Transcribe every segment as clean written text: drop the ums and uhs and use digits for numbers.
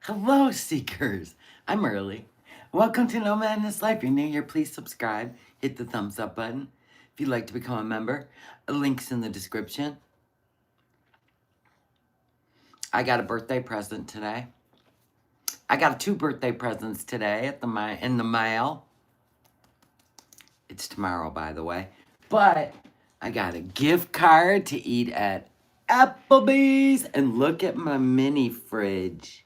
Hello, Seekers. I'm Early. Welcome to No Madness Life. If you're new here, please subscribe. Hit the thumbs up button. If you'd like to become a member, a link's in the description. I got a birthday present today. I got 2 birthday presents today in the mail. It's tomorrow, by the way. But I got a gift card to eat at Applebee's. And look at my mini fridge.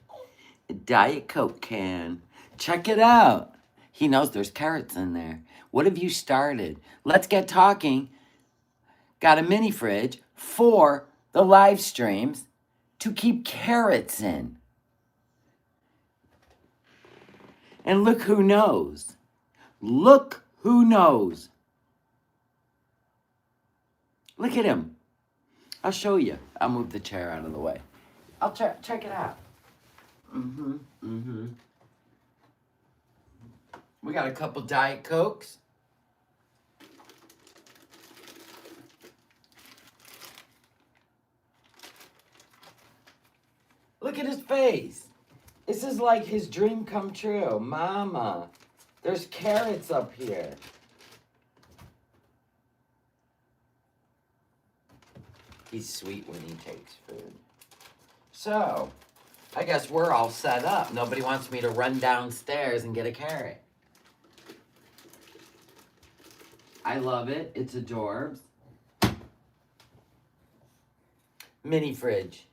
A Diet Coke can. Check it out. He knows there's carrots in there. What have you started? Let's get talking. Got a mini fridge for the live streams to keep carrots in. And look who knows. Look who knows. Look at him. I'll show you. I'll move the chair out of the way. I'll check it out. We got a couple Diet Cokes. Look at his face. This is like his dream come true. Mama, there's carrots up here. He's sweet when he takes food. So, I guess we're all set up. Nobody wants me to run downstairs and get a carrot. I love it. It's adorbs. Mini fridge.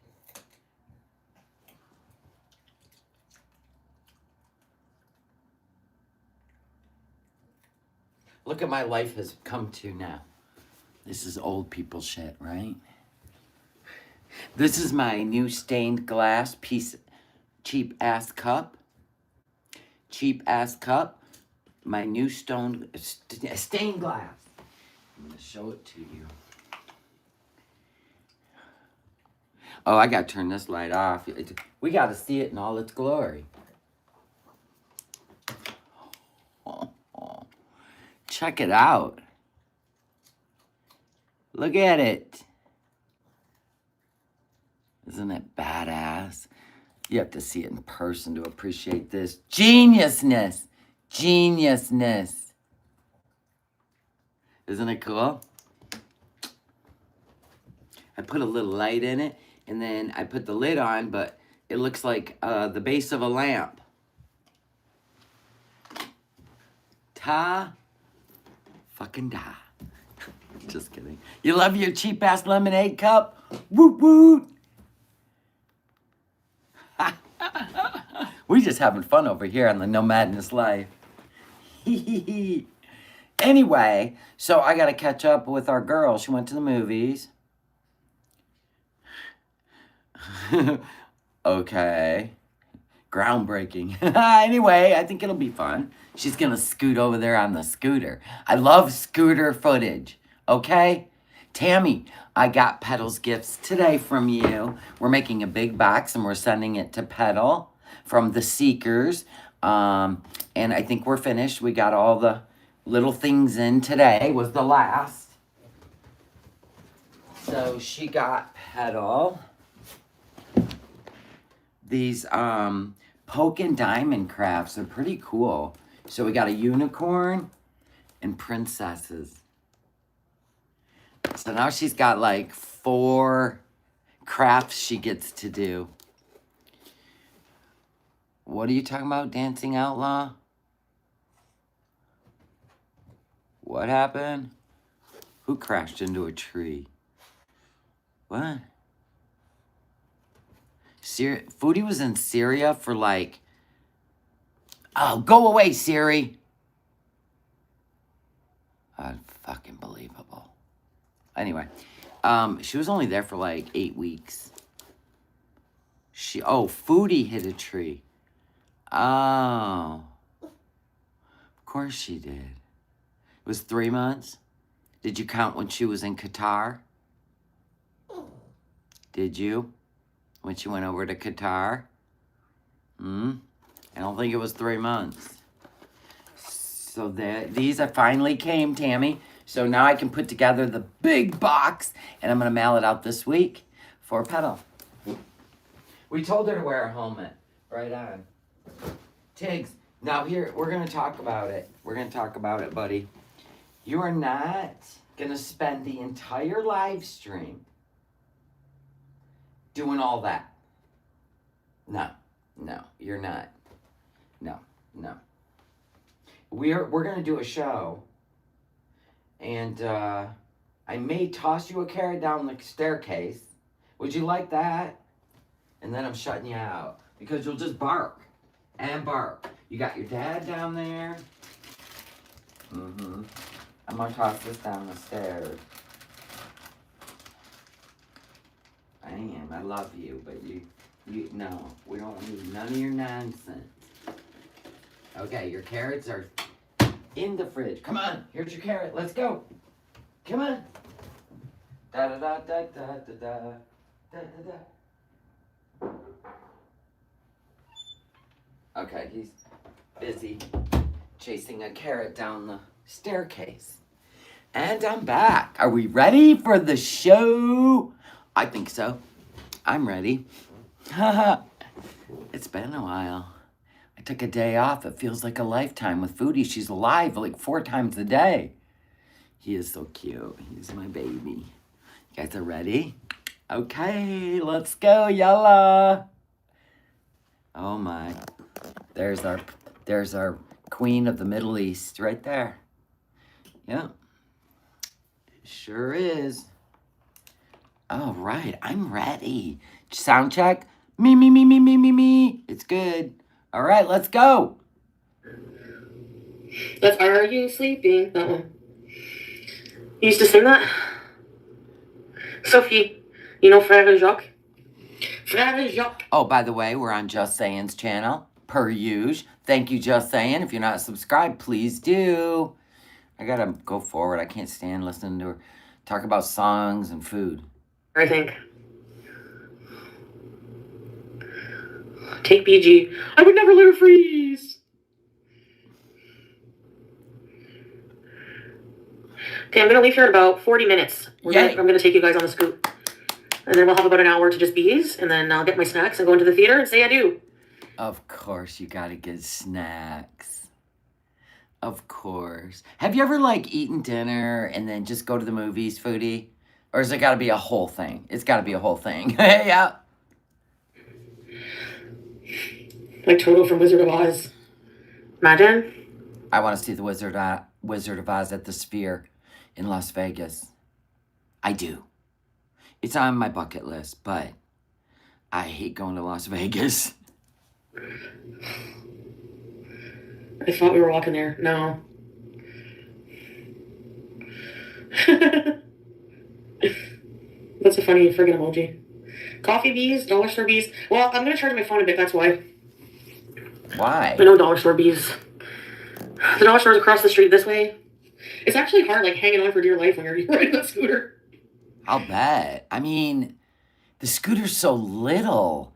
Look at my life has come to now. This is old people shit, right? This is my new stained glass piece, cheap ass cup. Cheap ass cup. My new stained glass. I'm gonna show it to you. Oh, I gotta turn this light off. We gotta see it in all its glory. Check it out. Look at it. Isn't it badass? You have to see it in person to appreciate this. Geniusness. Geniusness. Isn't it cool? I put a little light in it, and then I put the lid on, but it looks like the base of a lamp. Fucking da. Just kidding. You love your cheap-ass lemonade cup? Woot woot. We just having fun over here on the No Madness Life. Anyway, so I got to catch up with our girl. She went to the movies. Okay. Groundbreaking. Anyway, I think it'll be fun. She's going to scoot over there on the scooter. I love scooter footage. Okay? Tammy, I got Petal's gifts today from you. We're making a big box and we're sending it to Petal from the Seekers. And I think we're finished. We got all the little things in today. Was the last. So she got Petal these poke and diamond crafts. Are pretty cool. So we got a unicorn and princesses. So now she's got like 4 crafts she gets to do. What are you talking about, Dancing Outlaw? What happened? Who crashed into a tree? What? Foodie was in Syria for like... Oh, go away, Siri. Unfucking-believable. Anyway, she was only there for like 8 weeks. Foodie hit a tree. Oh. Of course she did. It was 3 months. Did you count when she was in Qatar? Did you? When she went over to Qatar? I don't think it was 3 months. So these finally came, Tammy. So now I can put together the big box, and I'm going to mail it out this week for Petal. We told her to wear a helmet, Right on. Tiggs, now here, we're going to talk about it. We're going to talk about it, buddy. You are not going to spend the entire live stream doing all that. No, you're not. No. We're going to do a show, and I may toss you a carrot down the staircase. Would you like that? And then I'm shutting you out because you'll just bark and bark. You got your dad down there. I'm going to toss this down the stairs. I am. I love you, but you, no, we don't need none of your nonsense. Okay, your carrots are in the fridge. Come on, here's your carrot. Let's go. Come on. Da da da da da da da da da. Okay, he's busy chasing a carrot down the staircase. And I'm back. Are we ready for the show? I think so. I'm ready. It's been a while. I took a day off. It feels like a lifetime with Foodie. She's alive like 4 times a day. He is so cute. He's my baby. You guys are ready? Okay, let's go, yalla. Oh my. There's our queen of the Middle East right there. Yep. Sure is. All right, I'm ready. Sound check. Me. It's good. All right, let's go. That's Are You Sleeping? That one. You used to sing that? Sophie, you know Frère Jacques? Frère Jacques. Oh, by the way, we're on Just Saying's channel, per usual. Thank you, Just Saying. If you're not subscribed, please do. I gotta go forward. I can't stand listening to her talk about songs and food. I think. Take BG. I would never let her freeze. Okay, I'm going to leave here in about 40 minutes. I'm going to take you guys on the scoop. And then we'll have about an hour to just bees. And then I'll get my snacks and go into the theater and say adieu. Of course, you got to get snacks. Of course. Have you ever, like, eaten dinner and then just go to the movies, Foodie? Or has it got to be a whole thing? It's got to be a whole thing. Yeah. Like Toto from Wizard of Oz. Imagine. I want to see the Wizard of Oz at the Sphere in Las Vegas. I do. It's on my bucket list, but I hate going to Las Vegas. I thought we were walking there. No. That's a funny friggin' emoji. Coffee bees, dollar store bees. Well, I'm going to charge my phone a bit, that's why. Why? I know dollar store bees. The dollar store's across the street this way. It's actually hard, like, hanging on for dear life when you're riding that scooter. I'll bet. I mean, the scooter's so little.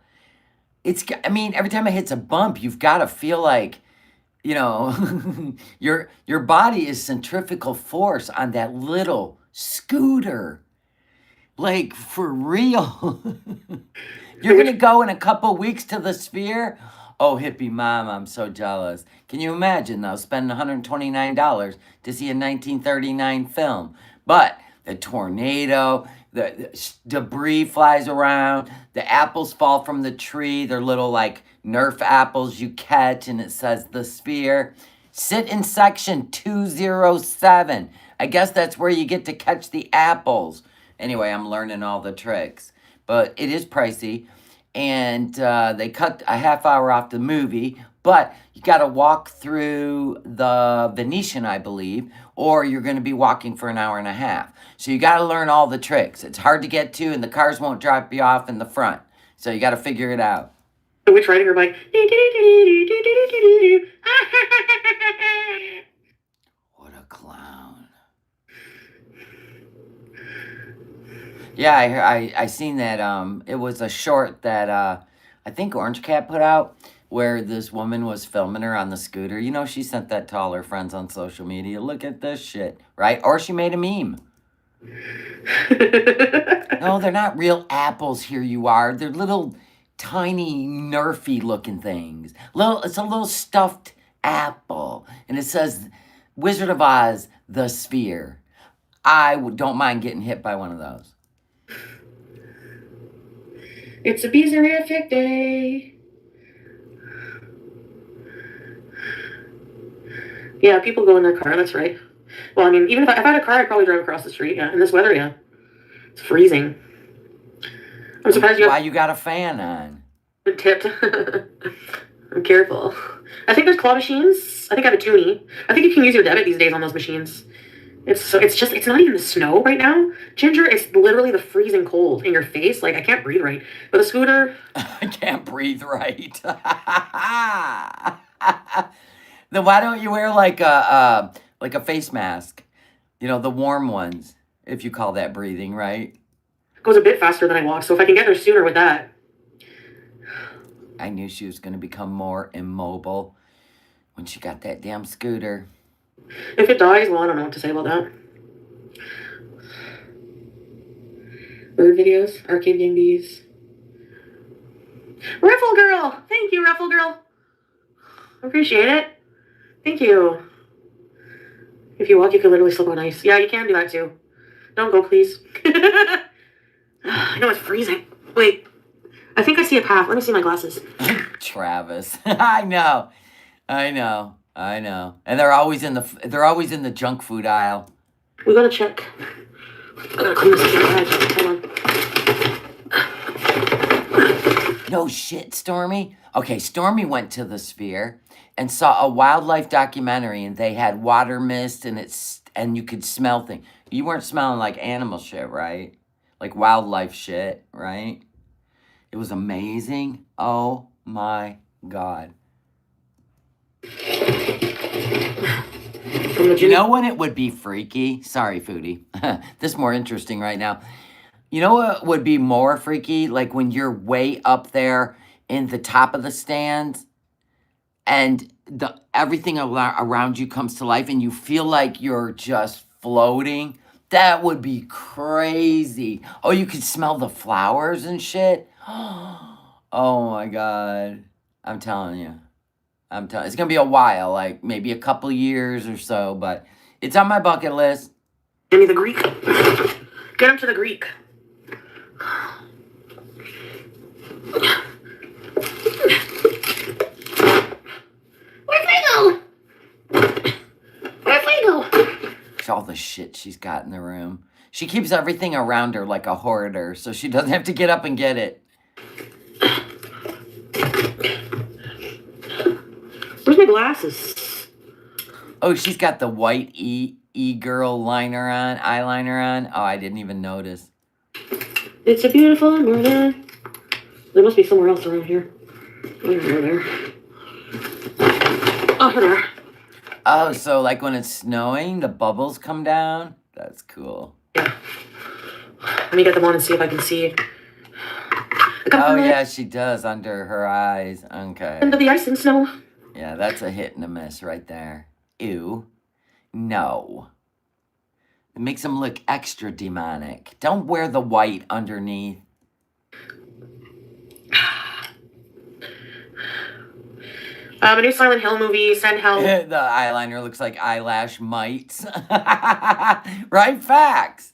Every time it hits a bump, you've got to feel like, you know, your body is centrifugal force on that little scooter. Like, for real. You're going to go in a couple weeks to the Sphere? Oh, hippie mom, I'm so jealous. Can you imagine, though, spending $129 to see a 1939 film? But the tornado, the debris flies around, the apples fall from the tree. They're little, like, Nerf apples you catch, and it says the Sphere. Sit in section 207. I guess that's where you get to catch the apples. Anyway, I'm learning all the tricks. But it is pricey. And they cut a half hour off the movie. But you got to walk through the Venetian, I believe. Or you're going to be walking for an hour and a half. So you got to learn all the tricks. It's hard to get to, and the cars won't drop you off in the front. So you got to figure it out. Which riding her bike? What a clown. Yeah, I seen that. It was a short that I think Orange Cat put out where this woman was filming her on the scooter. You know, she sent that to all her friends on social media. Look at this shit, right? Or she made a meme. No, they're not real apples. Here you are. They're little tiny Nerfy looking things. It's a little stuffed apple, and it says Wizard of Oz, the sphere. I don't mind getting hit by one of those. It's a bees-erific day. Yeah, people go in their car, that's right. Well, I mean, even if I had a car, I'd probably drive across the street. Yeah, in this weather, yeah. It's freezing. I'm surprised Why you got a fan on? Tipped. I'm careful. I think there's claw machines. I think I have a Toonie. I think you can use your debit these days on those machines. It's not even the snow right now, Ginger. It's literally the freezing cold in your face. Like, I can't breathe right. But the scooter, I can't breathe right. Then why don't you wear like a face mask? You know, the warm ones, if you call that breathing, right? goes a bit faster than I walk. So if I can get there sooner with that. I knew she was going to become more immobile when she got that damn scooter. If it dies, well, I don't know what to say about that. Bird videos, arcade game bees. Ruffle Girl! Thank you, Ruffle Girl. Appreciate it. Thank you. If you walk, you can literally slip on ice. Yeah, you can do that too. Don't go, please. I know it's freezing. Wait, I think I see a path. Let me see my glasses. Travis. I know. And they're always in the junk food aisle. We gotta check. I gotta clean this up. Hold on. No shit, Stormy. Okay, Stormy went to the Sphere and saw a wildlife documentary, and they had water mist, and you could smell things. You weren't smelling like animal shit, right? Like wildlife shit, right? It was amazing. Oh my God. You know when it would be freaky? Sorry, Foodie. This is more interesting right now. You know what would be more freaky? Like when you're way up there in the top of the stands and everything around you comes to life and you feel like you're just floating. That would be crazy. Oh, you could smell the flowers and shit. Oh my God. I'm telling you. It's going to be a while, like maybe a couple years or so, but it's on my bucket list. Give me the Greek. Get him to the Greek. Where'd they go? Where'd they go? It's all the shit she's got in the room. She keeps everything around her like a hoarder, so she doesn't have to get up and get it. Where's my glasses? Oh, she's got the white e-girl eyeliner on. Oh, I didn't even notice. It's a beautiful morning. There must be somewhere else around here. There. Oh, there. Oh, so like when it's snowing, the bubbles come down? That's cool. Yeah. Let me get them on and see if I can see. Oh, yeah, she does under her eyes. Okay. Under the ice and snow. Yeah, that's a hit and a miss right there. Ew. No. It makes them look extra demonic. Don't wear the white underneath. A new Silent Hill movie, Send Help. The eyeliner looks like eyelash mites. Right? Facts.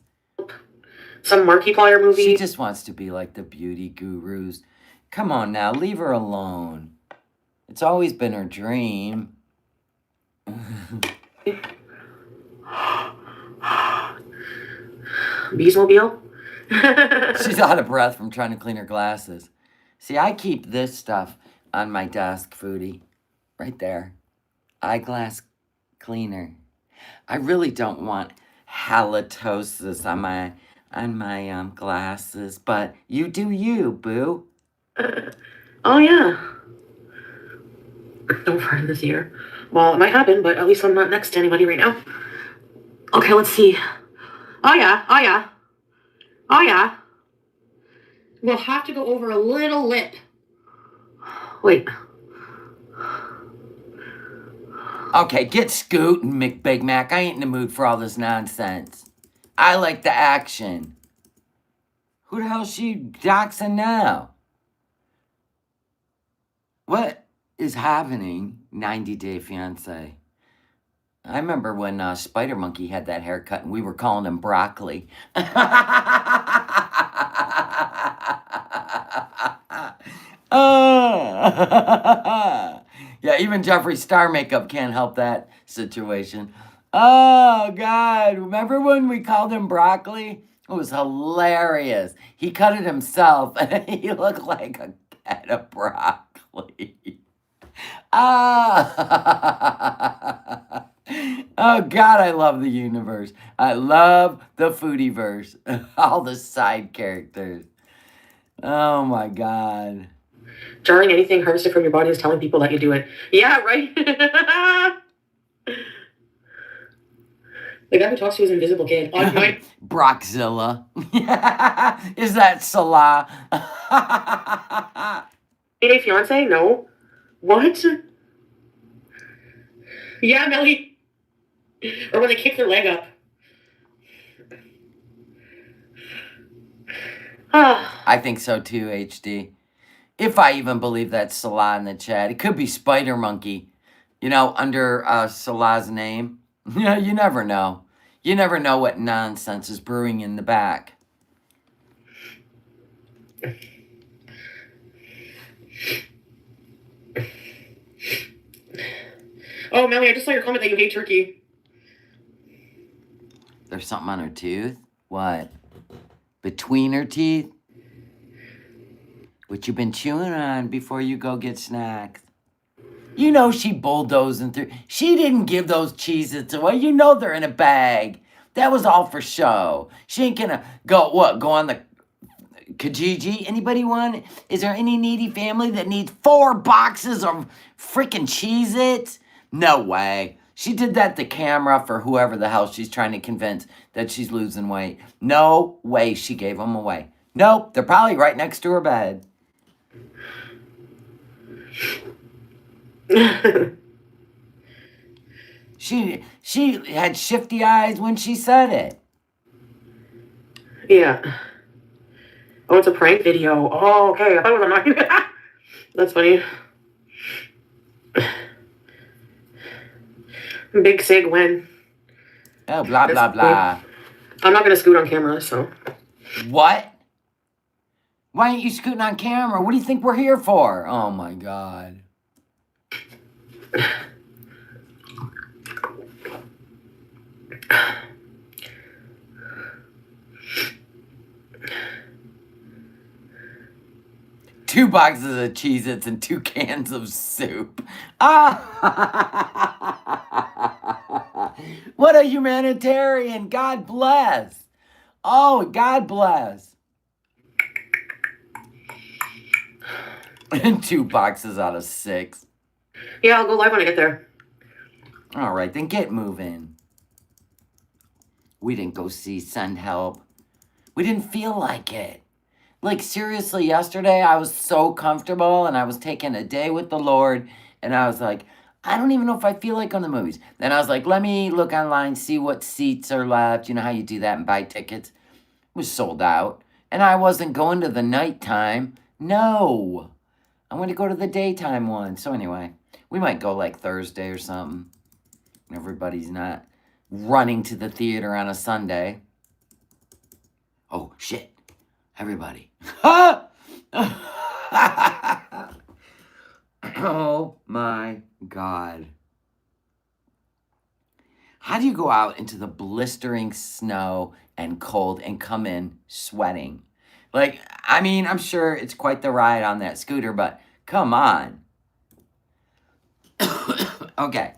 Some Markiplier movie. She just wants to be like the beauty gurus. Come on now, leave her alone. It's always been her dream. Beesmobile. She's out of breath from trying to clean her glasses. See, I keep this stuff on my desk, Foodie. Right there. Eyeglass cleaner. I really don't want halitosis on my glasses, but you do you, boo. Oh, yeah. Don't fart in the theater. Well, it might happen, but at least I'm not next to anybody right now. Okay, let's see. Oh, yeah. We'll have to go over a little lip. Wait. Okay, get Scootin', McBig Mac. I ain't in the mood for all this nonsense. I like the action. Who the hell is she doxing now? What is happening? 90 Day Fiance. I remember when Spider Monkey had that haircut and we were calling him Broccoli. Yeah, even Jeffree Star makeup can't help that situation. Oh, God. Remember when we called him Broccoli? It was hilarious. He cut it himself and he looked like a can of broccoli. Ah! Oh, God, I love the universe. I love the Foodieverse. All the side characters. Oh, my God. Jarring anything harvested from your body is telling people that you do it. Yeah, right? The guy who talks to his invisible kid. Brockzilla. Is that Salah? 90 Day Fiance? No. What? Yeah, Melly. Or when they kick their leg up. I think so too, HD. If I even believe that's Salah in the chat. It could be Spider Monkey, you know, under Salah's name. Yeah, you never know. You never know what nonsense is brewing in the back. Oh, Melly, I just saw your comment that you hate turkey. There's something on her tooth? What? Between her teeth? What you been chewing on before you go get snacks? You know she bulldozing through. She didn't give those Cheez-Its away. You know they're in a bag. That was all for show. She ain't gonna go on the Kijiji? Anybody want? Is there any needy family that needs 4 boxes of freaking Cheez-Its? No way. She did that to camera for whoever the hell she's trying to convince that she's losing weight. No way she gave them away. Nope, they're probably right next to her bed. She had shifty eyes when she said it. Yeah. Oh, it's a prank video. Oh, okay. I thought it was a knock. That's funny. Big Sig win. Oh, blah, blah, blah. I'm not going to scoot on camera, so. What? Why aren't you scooting on camera? What do you think we're here for? Oh, my God. Two boxes of Cheez-Its and 2 cans of soup. Ah! What a humanitarian. God bless. Oh, God bless. And 2 boxes out of 6. Yeah, I'll go live when I get there. All right, then get moving. We didn't go send help. We didn't feel like it. Like, seriously, yesterday I was so comfortable and I was taking a day with the Lord and I was like, I don't even know if I feel like going to the movies. Then I was like, let me look online, see what seats are left. You know how you do that and buy tickets? It was sold out. And I wasn't going to the nighttime. No. I'm going to go to the daytime one. So anyway, we might go like Thursday or something. Everybody's not running to the theater on a Sunday. Oh, shit. Everybody. Oh my God. How do you go out into the blistering snow and cold and come in sweating? Like, I mean, I'm sure it's quite the ride on that scooter, but come on. Okay.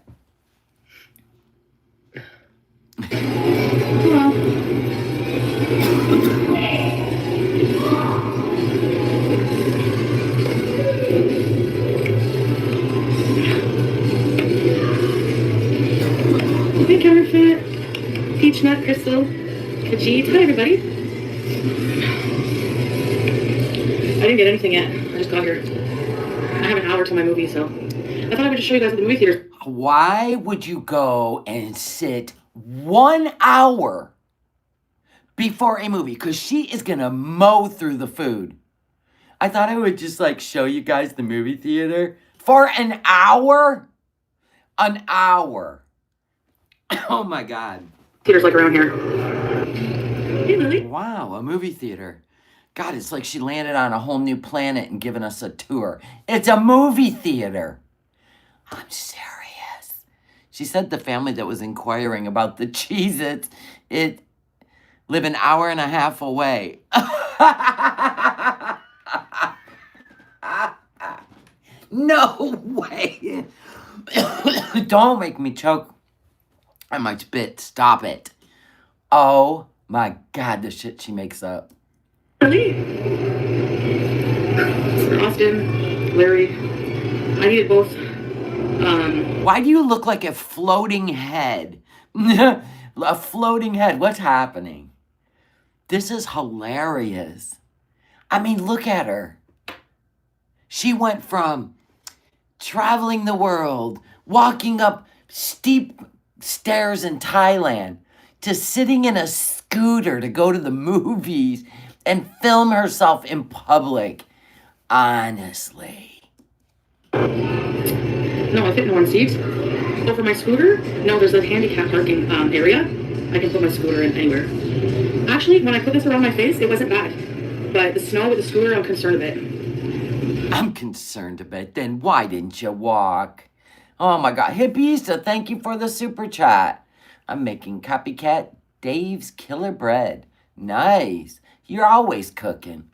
Hey, Counterfeit. Peach Nut, Crystal, Khajiit. Hi, everybody. I didn't get anything yet. I just got here. I have an hour till my movie, so I thought I would just show you guys what the movie theater. Why would you go and sit 1 hour before a movie? Because she is going to mow through the food. I thought I would just like show you guys the movie theater. For an hour? An hour. Oh my God. Theaters like around here. Hey, Lily. Wow, a movie theater. God, it's like she landed on a whole new planet and given us a tour. It's a movie theater. I'm serious. She said the family that was inquiring about the Cheez-Its, it live an hour and a half away. No way. Don't make me choke. I might spit. Stop it. Oh my God, the shit she makes up. Really? Austin, Larry. I needed both. Why do you look like a floating head? A floating head. What's happening? This is hilarious. I mean, look at her. She went from traveling the world, walking up steep stairs in Thailand, to sitting in a scooter to go to the movies and film herself in public. Honestly. No, I fit in one seat. Oh, for my scooter? No, there's a handicap parking area. I can put my scooter in anywhere. Actually, when I put this around my face, it wasn't bad. But the snow with the scooter, I'm concerned a bit. I'm concerned a bit. Then why didn't you walk? Oh my God. Hippista, thank you for the super chat. I'm making copycat Dave's Killer Bread. Nice. You're always cooking.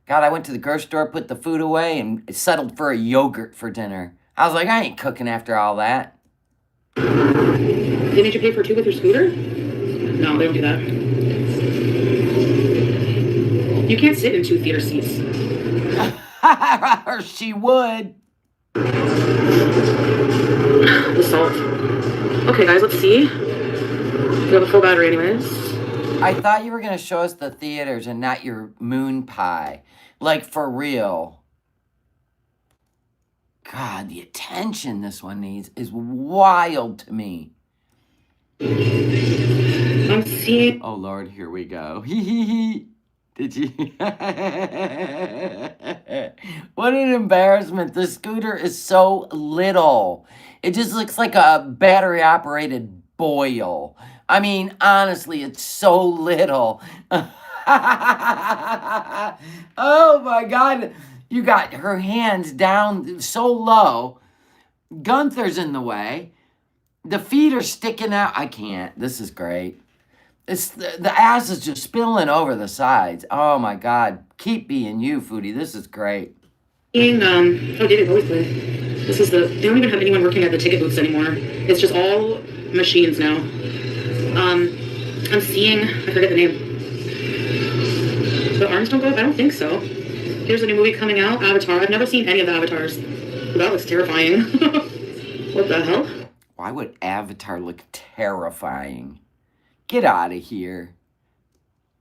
God, I went to the grocery store, put the food away, and settled for a yogurt for dinner. I was like, I ain't cooking after all that. They made you pay for two with your scooter? No, they don't do that. You can't sit in two theater seats. Or she would. The salt. Okay, guys, let's see. We have a full battery anyways. I thought you were going to show us the theaters and not your moon pie. Like, for real. God, the attention this one needs is wild to me. I'm seeing... Oh, Lord, here we go. Did you? What an embarrassment. The scooter is so little. It just looks like a battery-operated boil. I mean, honestly, it's so little. Oh, my God. You got her hands down so low. Gunther's in the way. The feet are sticking out. I can't. This is great. It's the ass is just spilling over the sides. Oh my God. Keep being you, Foodie. This is great. Oh, David always play. This is they don't even have anyone working at the ticket booths anymore. It's just all machines now. I'm seeing, I forget the name. The arms don't go up? I don't think so. Here's a new movie coming out, Avatar. I've never seen any of the Avatars. That looks terrifying. What the hell? Why would Avatar look terrifying? Get out of here.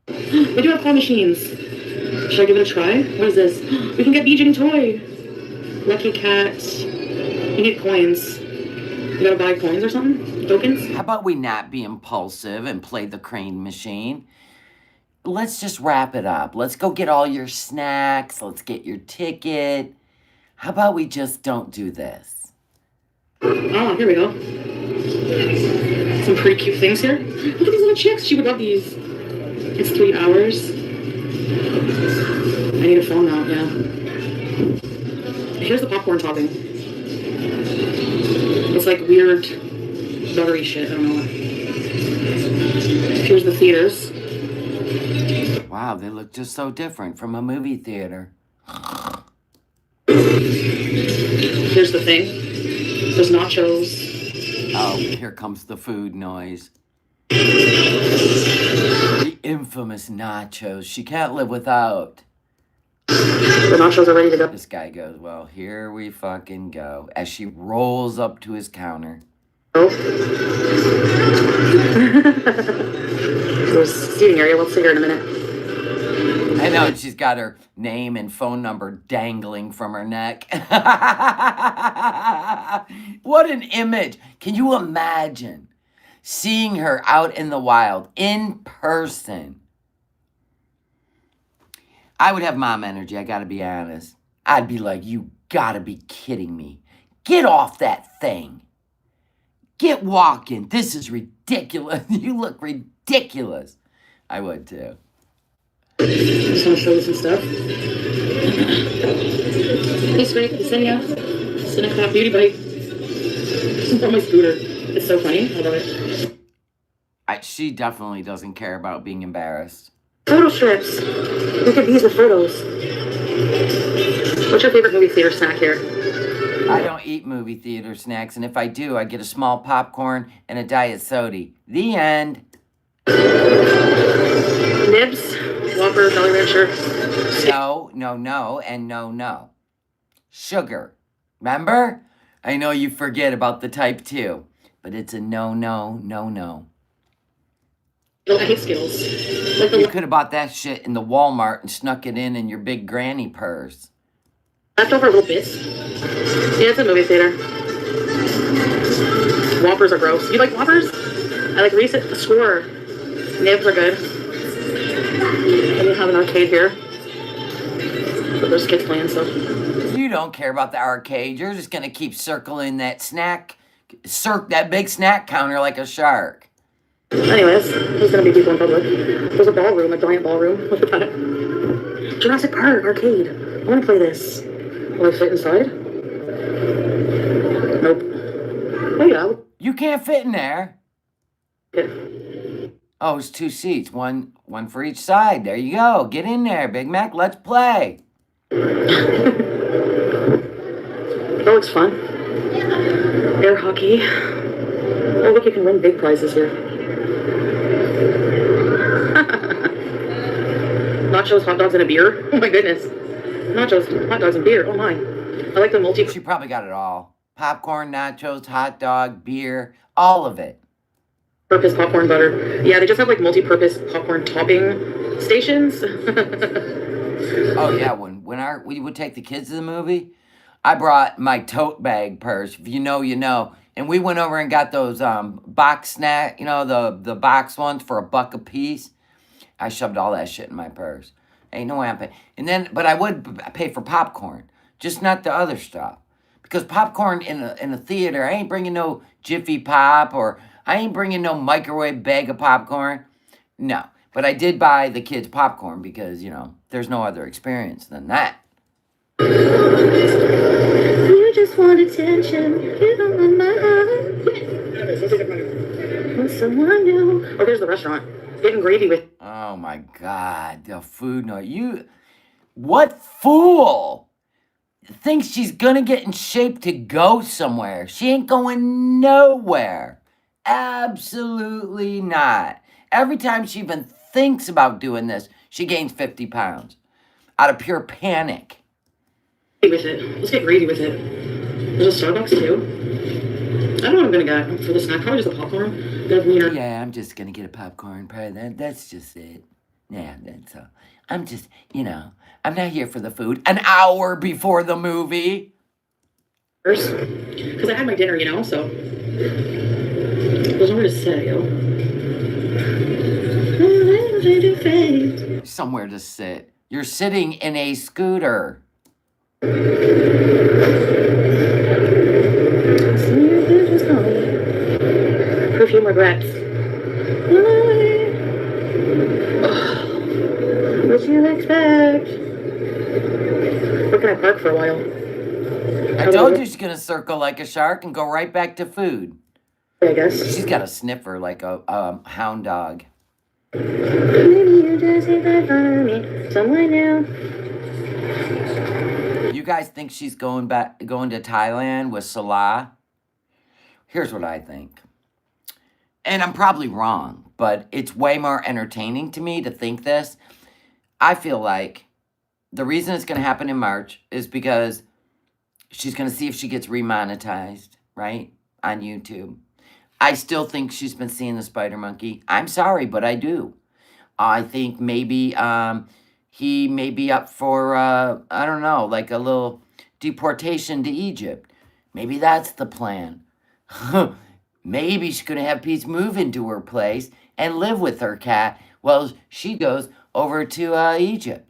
We do have claw machines. Should I give it a try? What is this? We can get BJ toy. Lucky cat. You need coins. You gotta buy coins or something? Tokens? How about we not be impulsive and play the crane machine? Let's just wrap it up. Let's go get all your snacks. Let's get your ticket. How about we just don't do this? Oh, here we go. Some pretty cute things here. Look at these little chicks. She would love these. It's 3 hours. I need a phone now, yeah. Here's the popcorn topping. It's like weird buttery shit. I don't know. Here's the theaters. Wow, they look just so different from a movie theater. Here's the thing. There's nachos. Oh, here comes the food noise. The infamous nachos. She can't live without. The nachos are ready to go. This guy goes, well, here we fucking go. As she rolls up to his counter. Oh. There's a seating area. We'll see her in a minute. I know, and she's got her name and phone number dangling from her neck. What an image. Can you imagine seeing her out in the wild, in person? I would have mom energy, I gotta be honest. I'd be like, you gotta be kidding me. Get off that thing. Get walking. This is ridiculous. You look ridiculous. I would too. Just want to show you some stuff. Hey, Sweet, Ksenia. Cinecraft Beauty Bite. This on my scooter. It's so funny. I love it. She definitely doesn't care about being embarrassed. Photo strips. Look at these with photos. What's your favorite movie theater snack here? I don't eat movie theater snacks, and if I do, I get a small popcorn and a diet soda. The end. Nibs, Whopper, Jolly Rancher. No, and no. Sugar. Remember? I know you forget about the type 2, but it's a no. Oh, I hate Skittles. You could have bought that shit in the Walmart and snuck it in your big granny purse. Leftover little bits. Yeah, it's a movie theater. Whoppers are gross. You like Whoppers? I like Reese Score. Nibs are good. And you have an arcade here. But there's kids playing, so. You don't care about the arcade. You're just gonna keep circling that that big snack counter like a shark. Anyways, there's gonna be people in public. There's a ballroom, a giant ballroom. Look at that. Jurassic Park arcade. I want to play this. Will I fit inside? Nope. Oh yeah. You can't fit in there. Yeah. Oh, it's 2 seats, one for each side. There you go. Get in there, Big Mac. Let's play. That looks fun. Air hockey. Oh, look, you can win big prizes here. Nachos, hot dogs, and a beer. Oh my goodness. Nachos, hot dogs, and beer. Oh my. I like the multi. She probably got it all. Popcorn, nachos, hot dog, beer, all of it. Purpose popcorn butter. Yeah, they just have like multi-purpose popcorn topping stations. Oh yeah, when we would take the kids to the movie, I brought my tote bag purse. If you know, you know. And we went over and got those box snack, the box ones for $1 a piece. I shoved all that shit in my purse. Ain't no way I'm paying. But I would pay for popcorn, just not the other stuff. Because popcorn in a theater, I ain't bringing no Jiffy Pop, or I ain't bringing no microwave bag of popcorn. No. But I did buy the kids popcorn because, there's no other experience than that. You just want attention. You don't want my heart. Want someone new. Oh, there's the restaurant. Getting gravy with. Oh my God, the food noise. What fool thinks she's gonna get in shape to go somewhere? She ain't going nowhere. Absolutely not. Every time she even thinks about doing this, she gains 50 pounds out of pure panic. With it. Let's get greedy with it. There's a Starbucks too. I don't know what I'm gonna get for the snack. Probably just a popcorn. Yeah, I'm just gonna get a popcorn. Probably that's just it. Yeah, that's all. I'm just, I'm not here for the food. An hour before the movie. Because I had my dinner, so there's nowhere to sit, Somewhere to sit. You're sitting in a scooter. Perfume regrets. What you expect? Where can I park for a while? I told you she's gonna circle like a shark and go right back to food. I guess. She's got a sniffer like a hound dog. Maybe you just hit that for me. Someone new. You guys think she's going to Thailand with Salah? Here's what I think. And I'm probably wrong, but it's way more entertaining to me to think this. I feel like the reason it's going to happen in March is because she's going to see if she gets remonetized, right, on YouTube. I still think she's been seeing the spider monkey. I'm sorry, but I do. I think maybe he may be up for, I don't know, like a little deportation to Egypt. Maybe that's the plan. Maybe she's going to have Pete's move into her place and live with her cat while she goes over to Egypt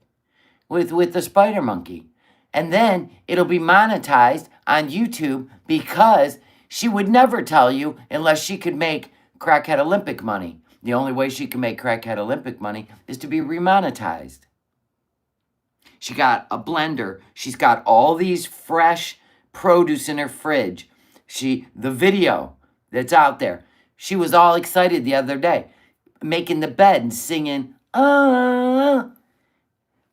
with the spider monkey. And then it'll be monetized on YouTube because she would never tell you unless she could make Crackhead Olympic money. The only way she can make Crackhead Olympic money is to be remonetized. She got a blender. She's got all these fresh produce in her fridge. The video that's out there, she was all excited the other day, making the bed and singing,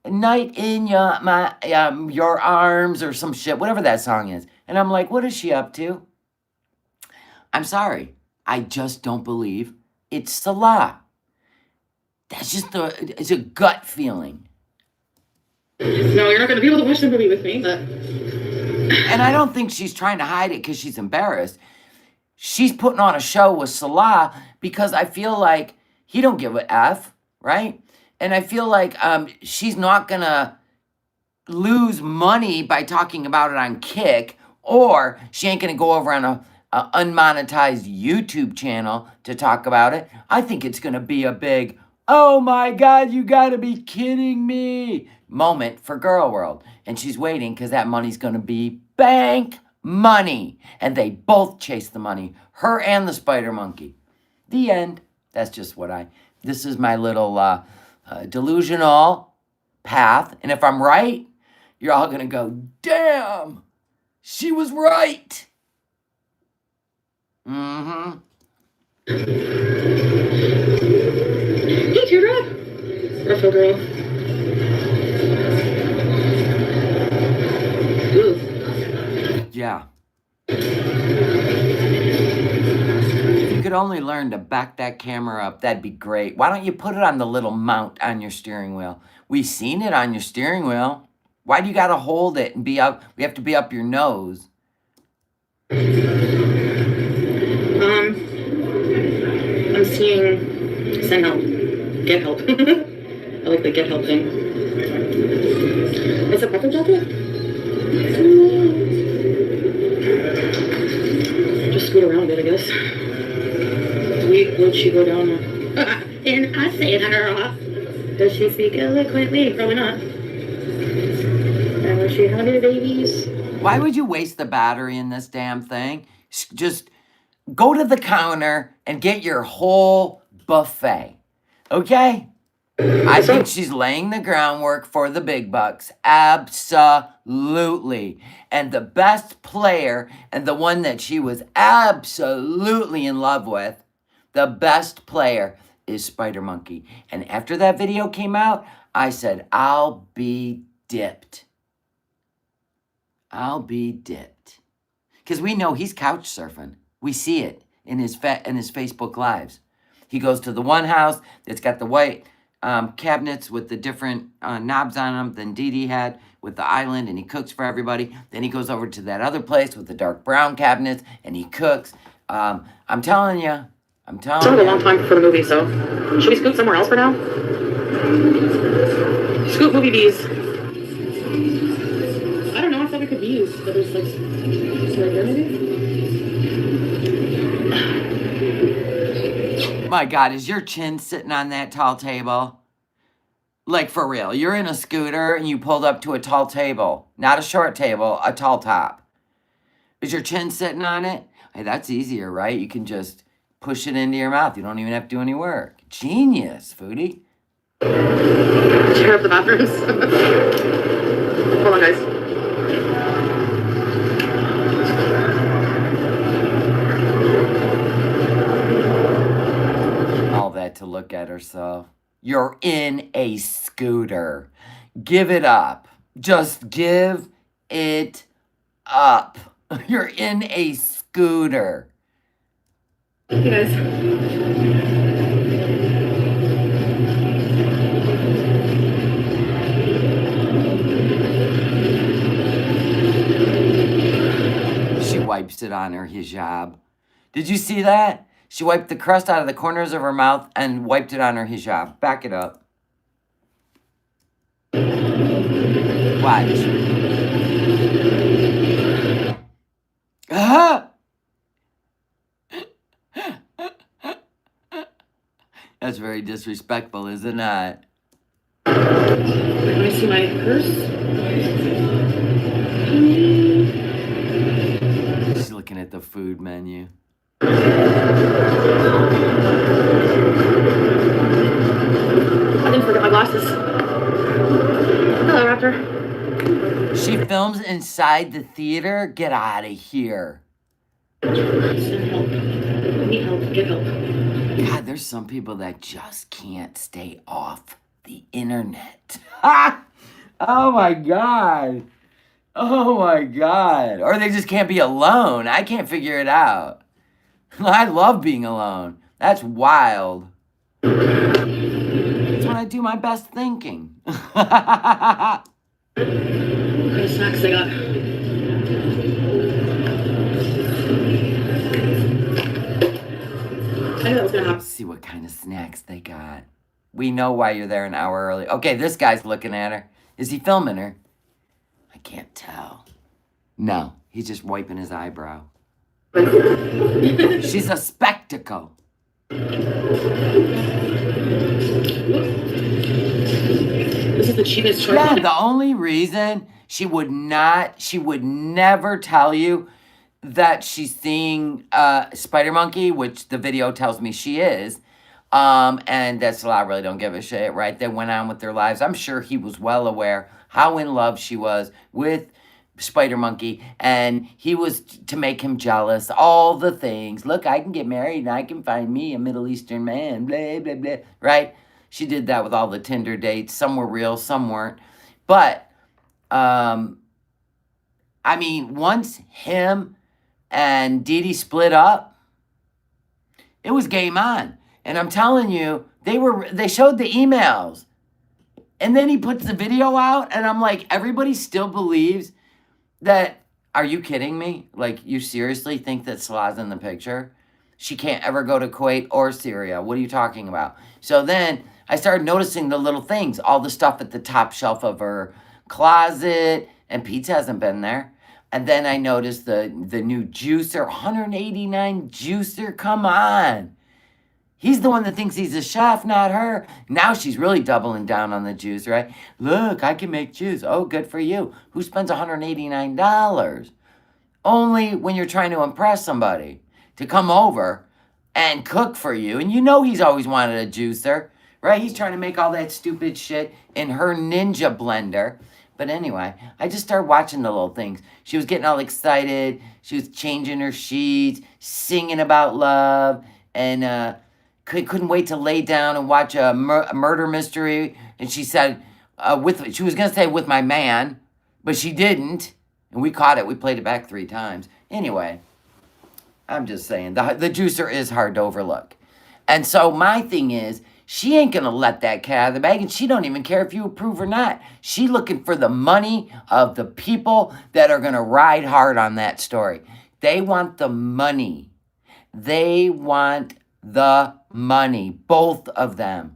night in your arms or some shit, whatever that song is. And I'm like, what is she up to? I'm sorry. I just don't believe it's Salah. That's just it's a gut feeling. No, you're not going to be able to watch the movie with me, but... And I don't think she's trying to hide it because she's embarrassed. She's putting on a show with Salah because I feel like he don't give a F, right? And I feel like she's not going to lose money by talking about it on Kick, or she ain't going to go over on a unmonetized YouTube channel to talk about it. I think it's going to be a big, oh my God, you got to be kidding me moment for Girl World. And she's waiting because that money's going to be bank money. And they both chase the money, her and the spider monkey. The end. That's just this is my little delusional path. And if I'm right, you're all going to go, damn, she was right. Mm-hmm. Hey, Teardrop. Ruffle girl. Ooh. Yeah. If you could only learn to back that camera up, that'd be great. Why don't you put it on the little mount on your steering wheel? We've seen it on your steering wheel. Why do you got to hold it and be up? We have to be up your nose. I'm seeing send help. Get help. I like the get help thing. It's a puffer jacket? Just scoot around a bit, I guess. Would she go down? And I say her. Does she speak eloquently? Probably not. And when she had her babies. Why would you waste the battery in this damn thing? Just go to the counter and get your whole buffet. Okay? I think she's laying the groundwork for the big bucks. Absolutely. And the best player, and the one that she was absolutely in love with, the best player is Spider Monkey. And after that video came out, I said, I'll be dipped. I'll be dipped. Because we know he's couch surfing. We see it in his Facebook Lives. He goes to the one house that's got the white cabinets with the different knobs on them than Dee Dee had with the island, and he cooks for everybody. Then he goes over to that other place with the dark brown cabinets, and he cooks. I'm telling you. It's been a long time for the movie, so should we scoot somewhere else for now? Scoot movie bees. I don't know. I thought we could bees, but there's like right there maybe. My God, is your chin sitting on that tall table? Like, for real. You're in a scooter and you pulled up to a tall table. Not a short table, a tall top. Is your chin sitting on it? Hey, that's easier, right? You can just push it into your mouth. You don't even have to do any work. Genius, Foodie. Tear up the bathrooms. Hold on, guys. To look at herself. You're in a scooter. Give it up. Just give it up. You're in a scooter. Thank you, guys. She wipes it on her hijab. Did you see that? She wiped the crust out of the corners of her mouth and wiped it on her hijab. Back it up. Watch. Ah! That's very disrespectful, is it not? Let me see my purse. She's looking at the food menu. I didn't forget my glasses. Hello, Raptor. She films inside the theater? Get out of here. Send help. I need help. Get help. God, there's some people that just can't stay off the internet. Oh my God. Oh my God. Or they just can't be alone. I can't figure it out. I love being alone. That's wild. That's when I do my best thinking. What kind of snacks they got? I knew that was gonna happen. Let's see what kind of snacks they got. We know why you're there an hour early. Okay, this guy's looking at her. Is he filming her? I can't tell. No, he's just wiping his eyebrow. She's a spectacle. This is the cheapest choice. Yeah, the only reason she would never tell you that she's seeing Spider Monkey, which the video tells me she is. And that's I really don't give a shit, right? They went on with their lives. I'm sure he was well aware how in love she was with Spider Monkey, and he was to make him jealous, all the things. Look, I can get married and I can find me a Middle Eastern man, blah, blah, blah, right? She did that with all the Tinder dates. Some were real, some weren't. But, I mean, once him and Dee Dee split up, it was game on. And I'm telling you, they showed the emails. And then he puts the video out, and I'm like, everybody still believes that, are you kidding me? Like, you seriously think that Salah's in the picture? She can't ever go to Kuwait or Syria. What are you talking about? So then I started noticing the little things, all the stuff at the top shelf of her closet, and Pete's hasn't been there. And then I noticed the new juicer, 189 juicer, come on. He's the one that thinks he's a chef, not her. Now she's really doubling down on the juice, right? Look, I can make juice. Oh, good for you. Who spends $189? Only when you're trying to impress somebody to come over and cook for you. And you know he's always wanted a juicer, right? He's trying to make all that stupid shit in her Ninja blender. But anyway, I just started watching the little things. She was getting all excited. She was changing her sheets, singing about love, and couldn't wait to lay down and watch a murder mystery. And she said, she was going to say with my man, but she didn't. And we caught it. We played it back 3 times. Anyway, I'm just saying, the juicer is hard to overlook. And so my thing is, she ain't going to let that cat out of the bag, and she don't even care if you approve or not. She looking for the money of the people that are going to ride hard on that story. They want the money. They want the money, both of them.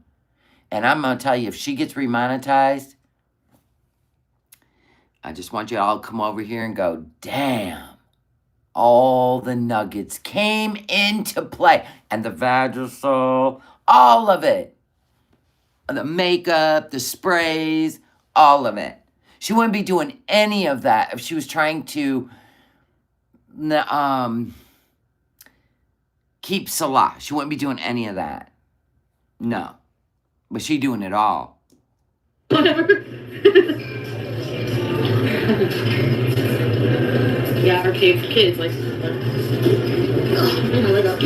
And I'm going to tell you, if she gets remonetized, I just want you all to come over here and go, damn, all the nuggets came into play. And the Vagisil, all of it. The makeup, the sprays, all of it. She wouldn't be doing any of that if she was trying to keep Salah. She wouldn't be doing any of that. No. But she doing it all. Whatever. Yeah, our kids like. Oh, my leg up. I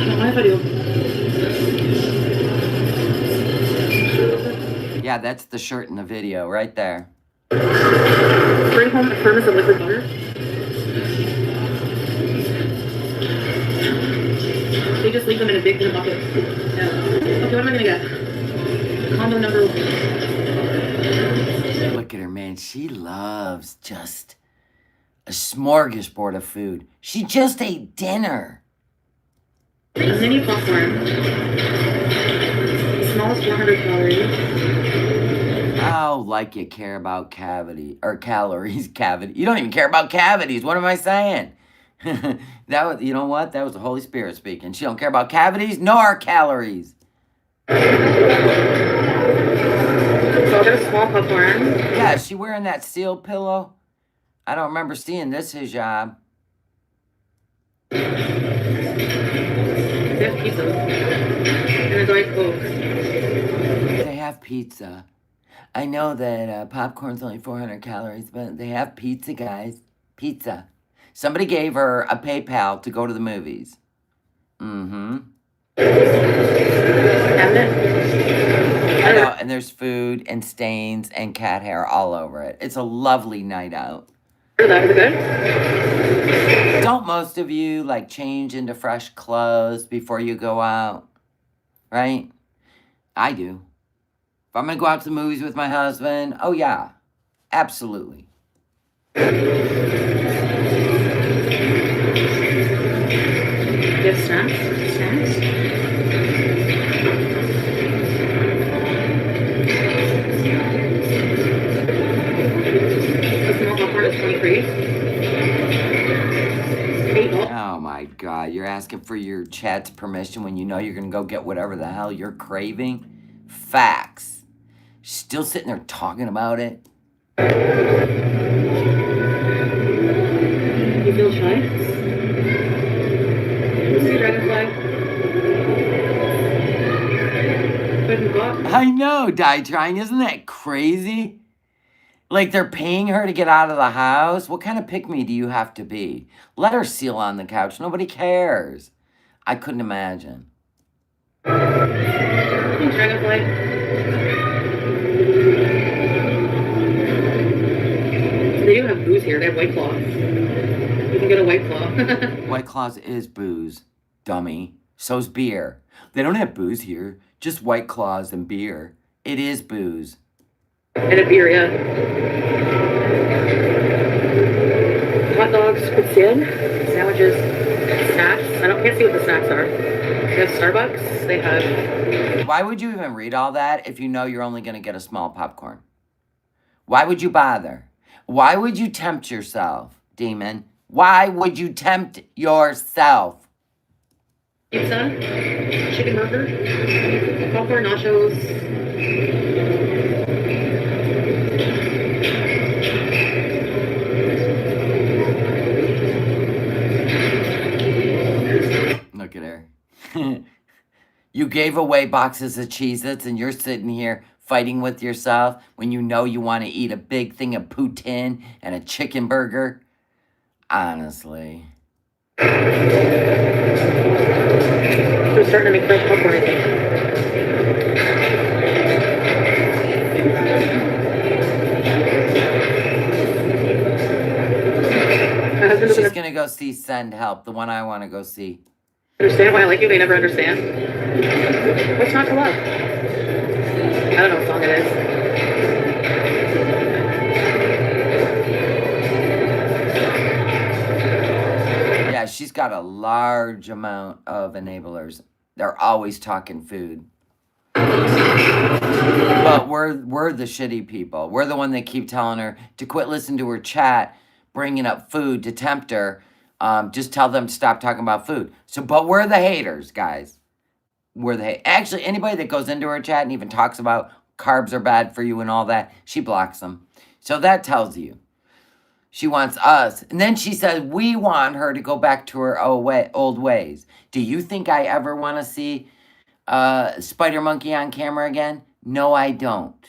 don't mind if I do. Yeah, that's the shirt in the video right there. Bring home a thermos of liquid butter. They just leave them in a bucket. Yeah. Okay, what am I gonna get? Combo number 1. Look at her, man. She loves just a smorgasbord of food. She just ate dinner. A mini popcorn. The smallest 100 calories. Oh, like you care about calories. You don't even care about cavities. What am I saying? That was, you know what? That was the Holy Spirit speaking. She don't care about cavities nor calories. So I'll get a small popcorn. Yeah, is she wearing that seal pillow? I don't remember seeing this hijab. They have pizza. And a Diet Coke. They have pizza. I know that popcorn's only 400 calories, but they have pizza, guys. Pizza. Somebody gave her a PayPal to go to the movies. Mm-hmm. I know, and there's food and stains and cat hair all over it. It's a lovely night out. Is it good? Don't most of you like change into fresh clothes before you go out? Right? I do. If I'm gonna go out to the movies with my husband, oh yeah, absolutely. Get snacks? Snacks? A small popcorn is 23. Oh my God, you're asking for your chat's permission when you know you're gonna go get whatever the hell you're craving? Facts. Still sitting there talking about it? You feel shy? What's the dragonfly? I know, Dietrying. Isn't that crazy? Like they're paying her to get out of the house? What kind of pick-me do you have to be? Let her seal on the couch. Nobody cares. I couldn't imagine. Dragonfly. They do have booze here. They have White Claw. You can get a White Claw. White Claws is booze, dummy. So's beer. They don't have booze here. Just White Claws and beer. It is booze. And a beer, yeah. Hot dogs with skin, sandwiches, snacks. Can't see what the snacks are. They have Starbucks. They have... Why would you even read all that if you know you're only going to get a small popcorn? Why would you bother? Why would you tempt yourself, demon? Why would you tempt yourself? Pizza, chicken burger, popcorn, nachos. Look at her. You gave away boxes of Cheez-Its and you're sitting here fighting with yourself when you know you want to eat a big thing of poutine and a chicken burger. Honestly. We're starting to make fresh popcorn, I think. She's going to go see Send Help, the one I want to go see. Understand why I like you? They never understand. What's not to love? I don't know what song it is. Yeah, she's got a large amount of enablers. They're always talking food. But we're the shitty people. We're the one that keep telling her to quit listening to her chat, bringing up food to tempt her. Just tell them to stop talking about food. But we're the haters, guys. We're the Actually, anybody that goes into her chat and even talks about carbs are bad for you and all that, she blocks them. So that tells you. She wants us. And then she says we want her to go back to her old ways. Do you think I ever want to see Spider Monkey on camera again? No, I don't.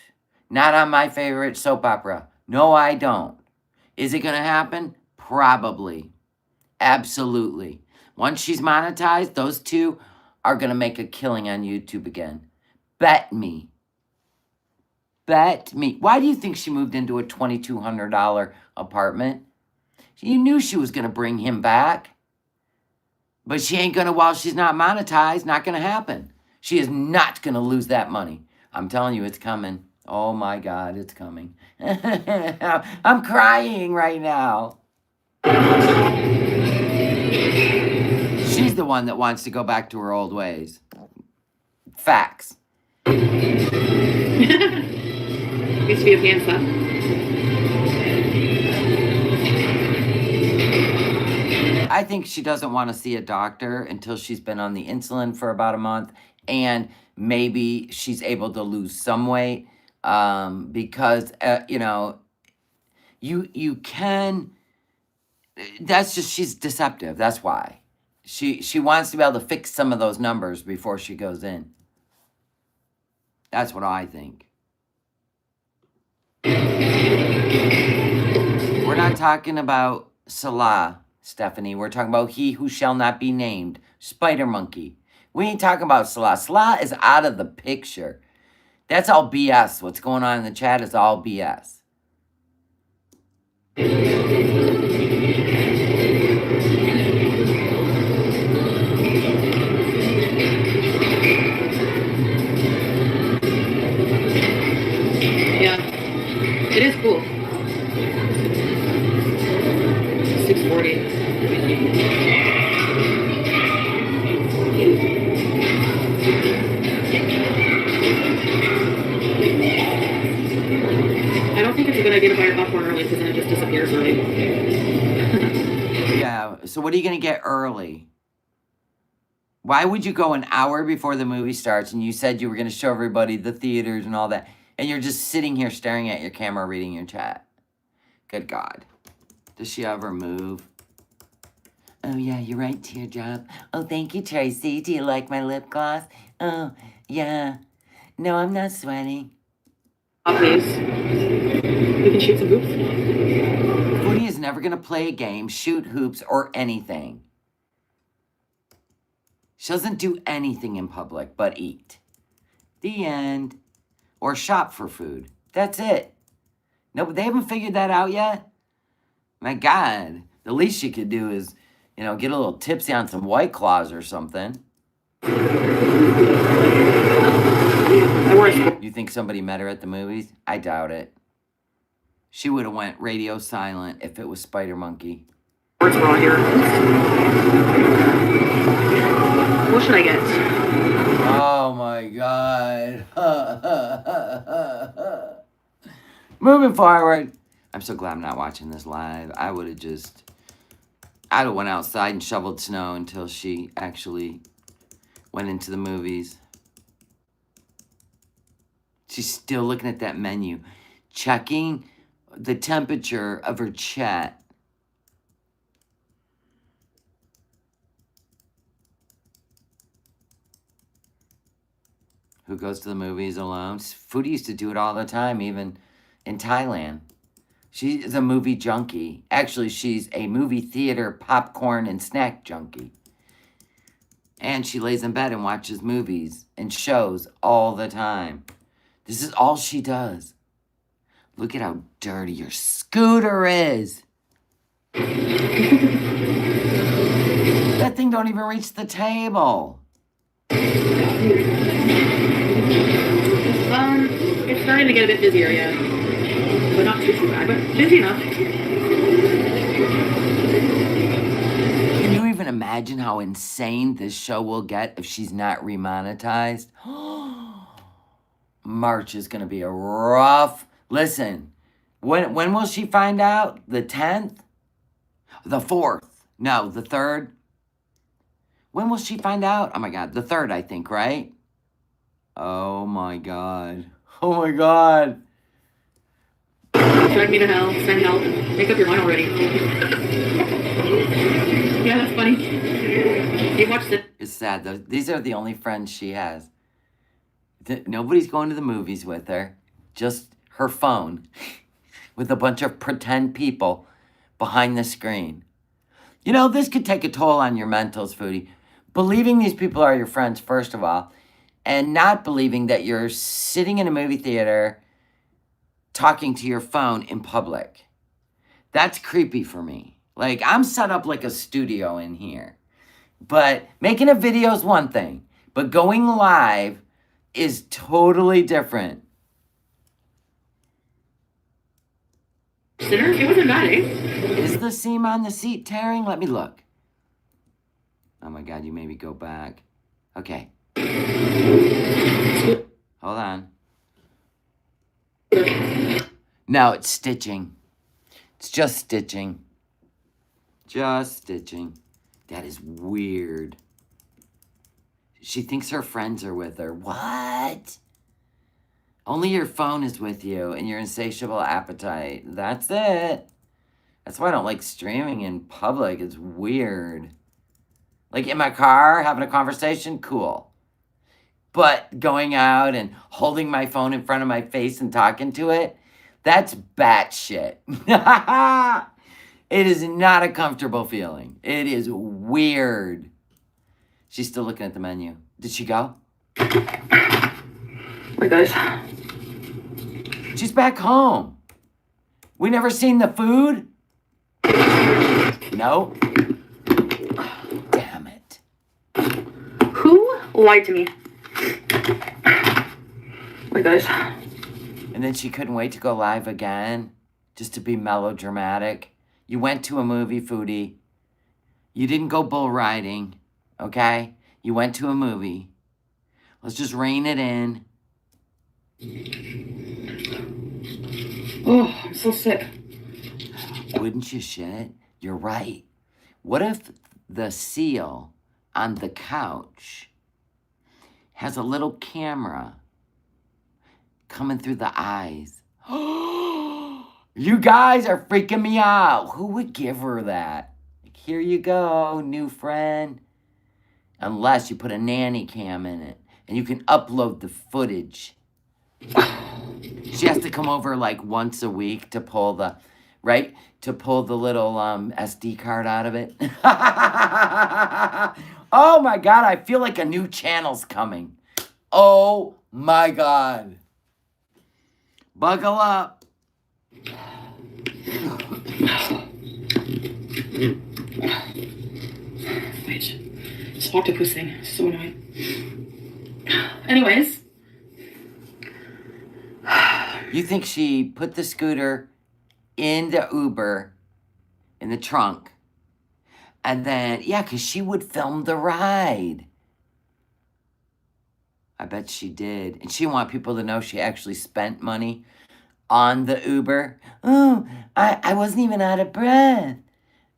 Not on my favorite soap opera. No, I don't. Is it going to happen? Probably. Absolutely. Once she's monetized, those two are going to make a killing on YouTube again. Bet me. Bet me. Why do you think she moved into a $2,200 apartment? You knew she was going to bring him back. But she ain't going to while she's not monetized. Not going to happen. She is not going to lose that money. I'm telling you, it's coming. Oh my God, it's coming. I'm crying right now. She's the one that wants to go back to her old ways. Facts. Used to be a pantsup. I think she doesn't want to see a doctor until she's been on the insulin for about a month and maybe she's able to lose some weight. Because, you know, you can, that's just, she's deceptive. That's why. She wants to be able to fix some of those numbers before she goes in. That's what I think. We're not talking about Salah, Stephanie. We're talking about he who shall not be named. Spider Monkey. We ain't talking about Salah. Salah is out of the picture. That's all BS. What's going on in the chat is all BS. Yeah, it is cool. 640. I don't think it's a good idea to buy your popcorn early because then it just disappears early. Yeah, so what are you going to get early? Why would you go an hour before the movie starts and you said you were going to show everybody the theaters and all that, and you're just sitting here staring at your camera reading your chat? Good God. Does she ever move? Oh, yeah, you're right, Teardrop. Oh, thank you, Tracy. Do you like my lip gloss? Oh, yeah. No, I'm not sweating. Oh, please. We can shoot some hoops. Foodie is never going to play a game, shoot hoops, or anything. She doesn't do anything in public but eat. The end. Or shop for food. That's it. No, but they haven't figured that out yet. My God. The least she could do is, you know, get a little tipsy on some White Claws or something. You think somebody met her at the movies? I doubt it. She would have went radio silent if it was Spider Monkey. What's wrong here? What should I get? Oh my God. Moving forward. I'm so glad I'm not watching this live. I'd have went outside and shoveled snow until she actually went into the movies. She's still looking at that menu, checking the temperature of her chat. Who goes to the movies alone? Foodie used to do it all the time, even in Thailand. She's a movie junkie. Actually, she's a movie theater popcorn and snack junkie. And she lays in bed and watches movies and shows all the time. This is all she does. Look at how dirty your scooter is. That thing don't even reach the table. It's starting to get a bit busier, yeah. But not too bad, but busy enough. Can you even imagine how insane this show will get if she's not remonetized? March is going to be a rough... Listen, when will she find out? The 10th? The 4th? No, the 3rd? When will she find out? Oh my God, the 3rd, I think, right? Oh my God. Oh my God. Drag me to hell, send help. Make up your mind already. Yeah, that's funny. You watched it. It's sad, though. These are the only friends she has. Nobody's going to the movies with her. Just her phone with a bunch of pretend people behind the screen. You know, this could take a toll on your mentals, Foodie. Believing these people are your friends, first of all, and not believing that you're sitting in a movie theater talking to your phone in public. That's creepy for me. Like, I'm set up like a studio in here. But making a video is one thing. But going live is totally different. Sinner? It wasn't bad, eh? Is the seam on the seat tearing? Let me look. Oh my God, you made me go back. Okay. Hold on. No, it's stitching. It's just stitching. Just stitching. That is weird. She thinks her friends are with her. What? Only your phone is with you and your insatiable appetite. That's it. That's why I don't like streaming in public. It's weird. Like in my car, having a conversation, cool. But going out and holding my phone in front of my face and talking to it, that's batshit. It is not a comfortable feeling. It is weird. She's still looking at the menu. Did she go? Wait, guys. She's back home. We never seen the food? No. Damn it. Who lied to me? Wait, guys. And then she couldn't wait to go live again, just to be melodramatic. You went to a movie, Foodie. You didn't go bull riding, okay? You went to a movie. Let's just rein it in. Oh, I'm so sick. Wouldn't you shit? You're right. What if the seal on the couch has a little camera coming through the eyes? You guys are freaking me out. Who would give her that? Like, here you go, new friend. Unless you put a nanny cam in it and you can upload the footage. She has to come over like once a week to pull the, right? To pull the little SD card out of it. Oh my God, I feel like a new channel's coming. Oh my God. Buckle up. Wait. This octopus thing is so annoying. Anyways. You think she put the scooter in the Uber in the trunk? And then, yeah, because she would film the ride. I bet she did. And she want people to know she actually spent money on the Uber. Oh, I wasn't even out of breath.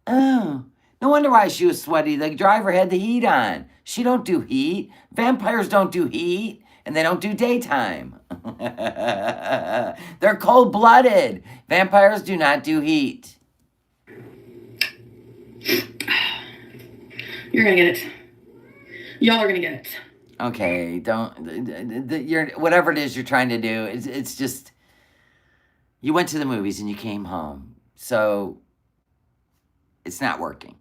Oh, no wonder why she was sweaty. The driver had the heat on. She don't do heat. Vampires don't do heat. And they don't do daytime. They're cold-blooded. Vampires do not do heat. You're gonna get it. Y'all are gonna get it. Okay, you're whatever it is you're trying to do. It's just you went to the movies and you came home, so it's not working.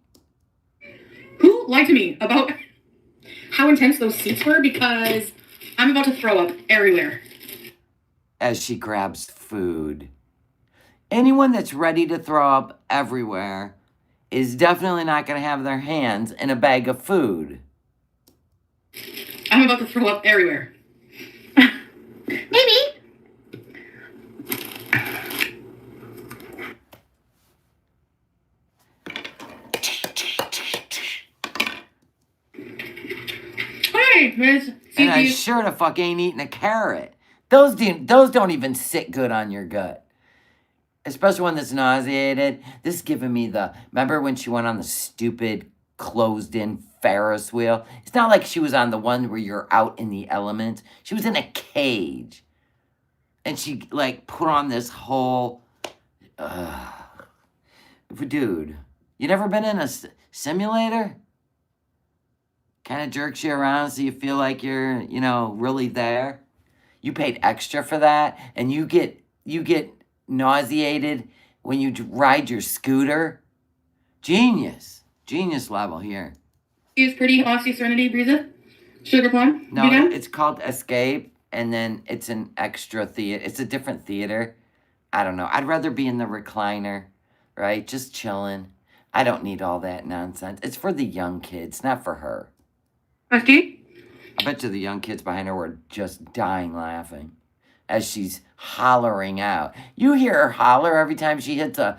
Who lied to me about how intense those seats were? Because I'm about to throw up everywhere. As she grabs food, anyone that's ready to throw up everywhere is definitely not going to have their hands in a bag of food. I'm about to throw up everywhere. Maybe. Hey, Miss. And I sure the fuck ain't eating a carrot. Those don't even sit good on your gut. Especially one that's nauseated. This is giving me the... Remember when she went on the stupid closed-in Ferris wheel? It's not like she was on the one where you're out in the elements. She was in a cage. And she, like, put on this whole... Dude, you never been in a simulator? Kind of jerks you around so you feel like you're, you know, really there. You paid extra for that, and you get nauseated when you ride your scooter. Genius level here. Use pretty Aussie Serenity Breezy. Sugar plum. No, it's called Escape, and then it's an extra theater. It's a different theater. I don't know. I'd rather be in the recliner, right? Just chilling. I don't need all that nonsense. It's for the young kids, not for her. Rusty? I bet you the young kids behind her were just dying laughing as she's hollering out. You hear her holler every time she hits a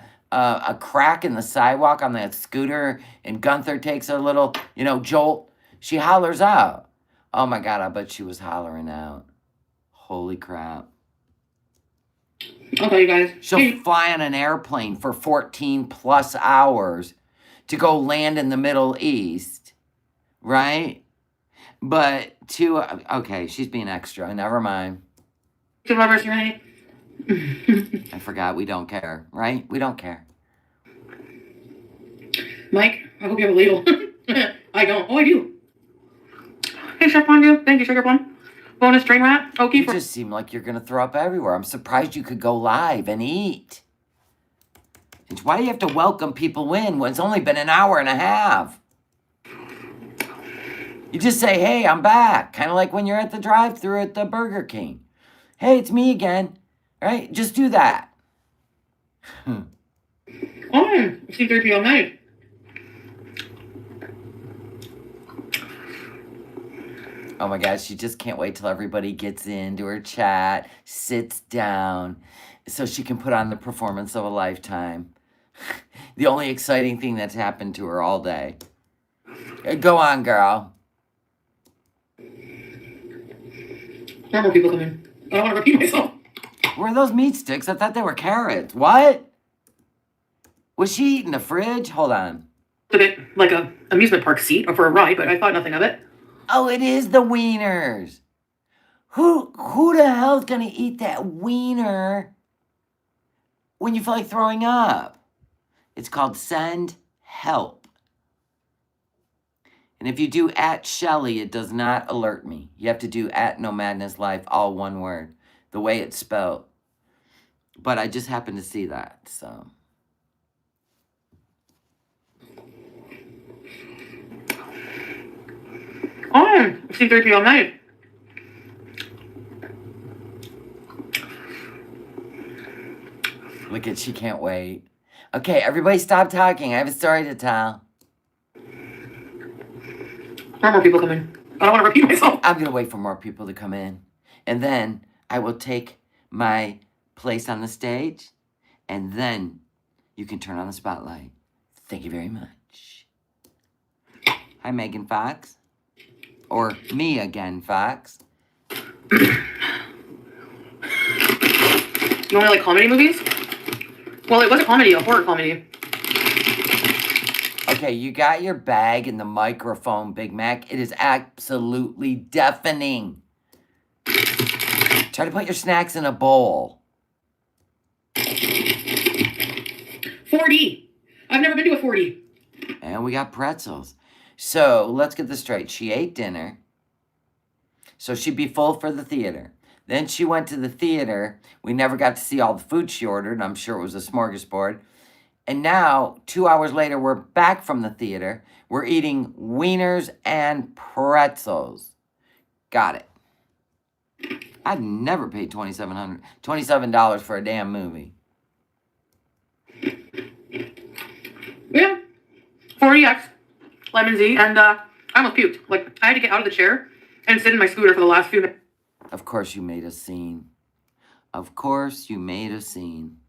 crack in the sidewalk on that scooter and Gunther takes a little, you know, jolt. She hollers out. Oh my God, I bet she was hollering out. Holy crap. Okay, you guys. She'll fly on an airplane for 14 plus hours to go land in the Middle East, right? But okay, she's being extra. Never mind. Survivor Serenity. I forgot. We don't care, right? We don't care. Mike, I hope you have a ladle. I don't. Oh, I do. Hey, Chef Fondue. Thank you, Sugar Plum. Bonus train rat. Okay. You just seem like you're going to throw up everywhere. I'm surprised you could go live and eat. And why do you have to welcome people in when it's only been an hour and a half? You just say, hey, I'm back. Kind of like when you're at the drive-thru at the Burger King. Hey, it's me again. Right? Just do that. Oh, it's 3 p.m. night. Oh my gosh, she just can't wait till everybody gets into her chat, sits down, so she can put on the performance of a lifetime. The only exciting thing that's happened to her all day. Go on, girl. There are more people coming. I don't want to repeat myself. Where are those meat sticks? I thought they were carrots. What? Was she eating the fridge? Hold on. It's a bit like a amusement park seat or for a ride, but I thought nothing of it. Oh, it is the wieners. Who the hell's gonna eat that wiener when you feel like throwing up? It's called send help. And if you do at Shelly, it does not alert me. You have to do at No Madness Life, all one word, the way it's spelled. But I just happened to see that, so. Oh, it's 3 p.m. night. Look at, she can't wait. Okay, everybody stop talking. I have a story to tell. There are more people coming. I don't want to repeat myself. I'm going to wait for more people to come in. And then I will take my place on the stage. And then you can turn on the spotlight. Thank you very much. Hi, Megan Fox. Or me again, Fox. You only like comedy movies? Well, it was a comedy, a horror comedy. Okay, you got your bag and the microphone, Big Mac. It is absolutely deafening. Try to put your snacks in a bowl. 4D. I've never been to a 4D. And we got pretzels. So, let's get this straight. She ate dinner. So she'd be full for the theater. Then she went to the theater. We never got to see all the food she ordered. I'm sure it was a smorgasbord. And now, 2 hours later, we're back from the theater. We're eating wieners and pretzels. Got it. I've never paid $27 for a damn movie. Yeah. 40X. Lemon Z. And I almost puked. Like, I had to get out of the chair and sit in my scooter for the last few minutes. Of course you made a scene. Of course you made a scene.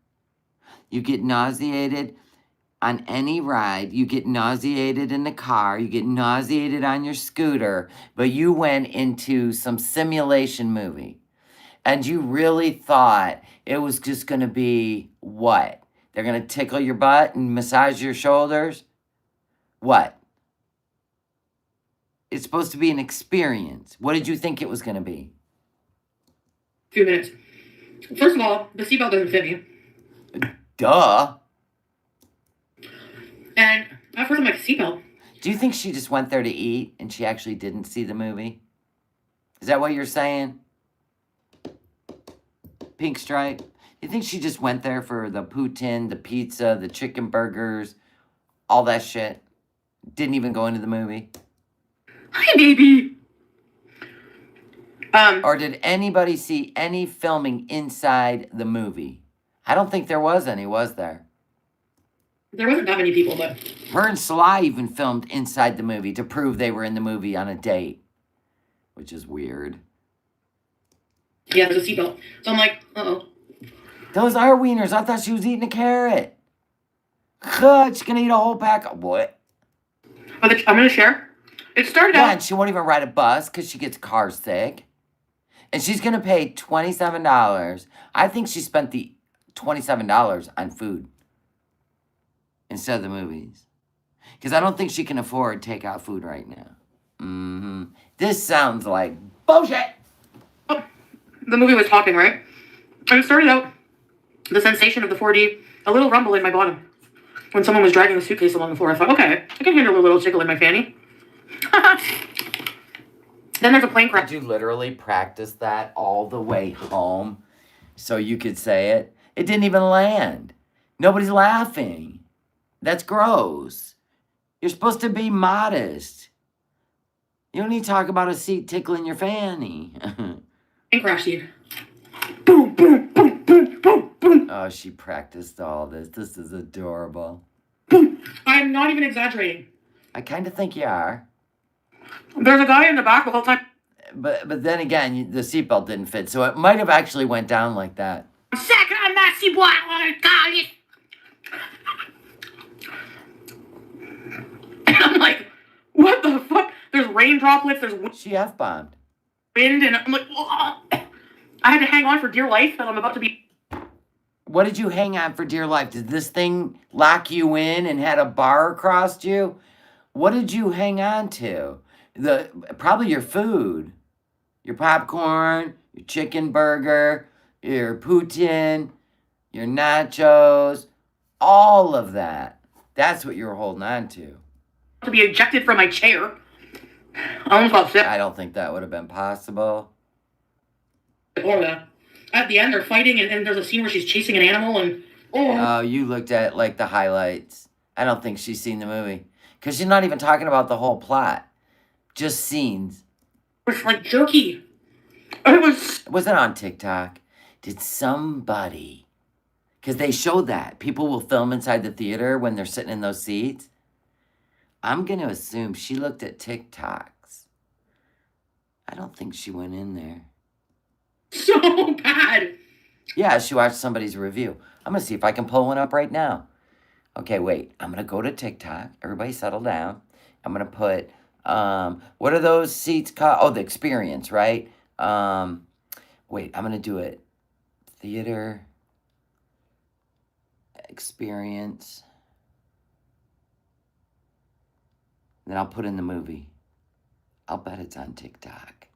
You get nauseated on any ride. You get nauseated in the car. You get nauseated on your scooter. But you went into some simulation movie. And you really thought it was just going to be what? They're going to tickle your butt and massage your shoulders? What? It's supposed to be an experience. What did you think it was going to be? Few minutes. First of all, the seatbelt doesn't fit me. Duh. And at first I'm like, seatbelt? Do you think she just went there to eat and she actually didn't see the movie? Is that what you're saying? Pink Stripe? You think she just went there for the poutine, the pizza, the chicken burgers, all that shit? Didn't even go into the movie? Hi, baby. Or did anybody see any filming inside the movie? I don't think there was any, was there? There wasn't that many people, but... Her and Sly even filmed inside the movie to prove they were in the movie on a date. Which is weird. Yeah, there's a seatbelt. So I'm like, uh-oh. Those are wieners. I thought she was eating a carrot. God, she's gonna eat a whole pack of what? But I'm gonna share. It started Yeah, out... and she won't even ride a bus because she gets car sick. And she's going to pay $27. I think she spent the $27 on food instead of the movies. Because I don't think she can afford takeout food right now. This sounds like bullshit. Oh, the movie was talking, right? And it started out the sensation of the 4D, a little rumble in my bottom. When someone was dragging a suitcase along the floor, I thought, okay, I can handle a little tickle in my fanny. Then there's a plane crash. Did you literally practice that all the way home so you could say it? It didn't even land. Nobody's laughing. That's gross. You're supposed to be modest. You don't need to talk about a seat tickling your fanny. Plane crash scene. Boom, boom, boom, boom, boom, boom. Oh, she practiced all this. This is adorable. Boom. I'm not even exaggerating. I kind of think you are. There's a guy in the back the whole time. But then again, the seatbelt didn't fit, so it might have actually went down like that. Second on my seatbelt, and I'm like, what the fuck? There's rain droplets, there's She F-bombed. wind, and I'm like, oh. I had to hang on for dear life, and I'm about to be... What did you hang on for dear life? Did this thing lock you in and had a bar across you? What did you hang on to? Probably your food. Your popcorn, your chicken burger, your poutine, your nachos, all of that. That's what you were holding on to. To be ejected from my chair. I almost got sick. I don't think that would have been possible. Or at the end, they're fighting, and there's a scene where she's chasing an animal, and... Oh, you looked at, like, the highlights. I don't think she's seen the movie. Because she's not even talking about the whole plot. Just scenes. It was, like, jerky. It was... Was it on TikTok? Did somebody... Because they show that. People will film inside the theater when they're sitting in those seats. I'm going to assume she looked at TikToks. I don't think she went in there. So bad. Yeah, she watched somebody's review. I'm going to see if I can pull one up right now. Okay, wait. I'm going to go to TikTok. Everybody settle down. I'm going to put, what are those seats called? Oh, the Experience, right? Wait, I'm going to do it. Theater Experience. Then I'll put in the movie. I'll bet it's on TikTok.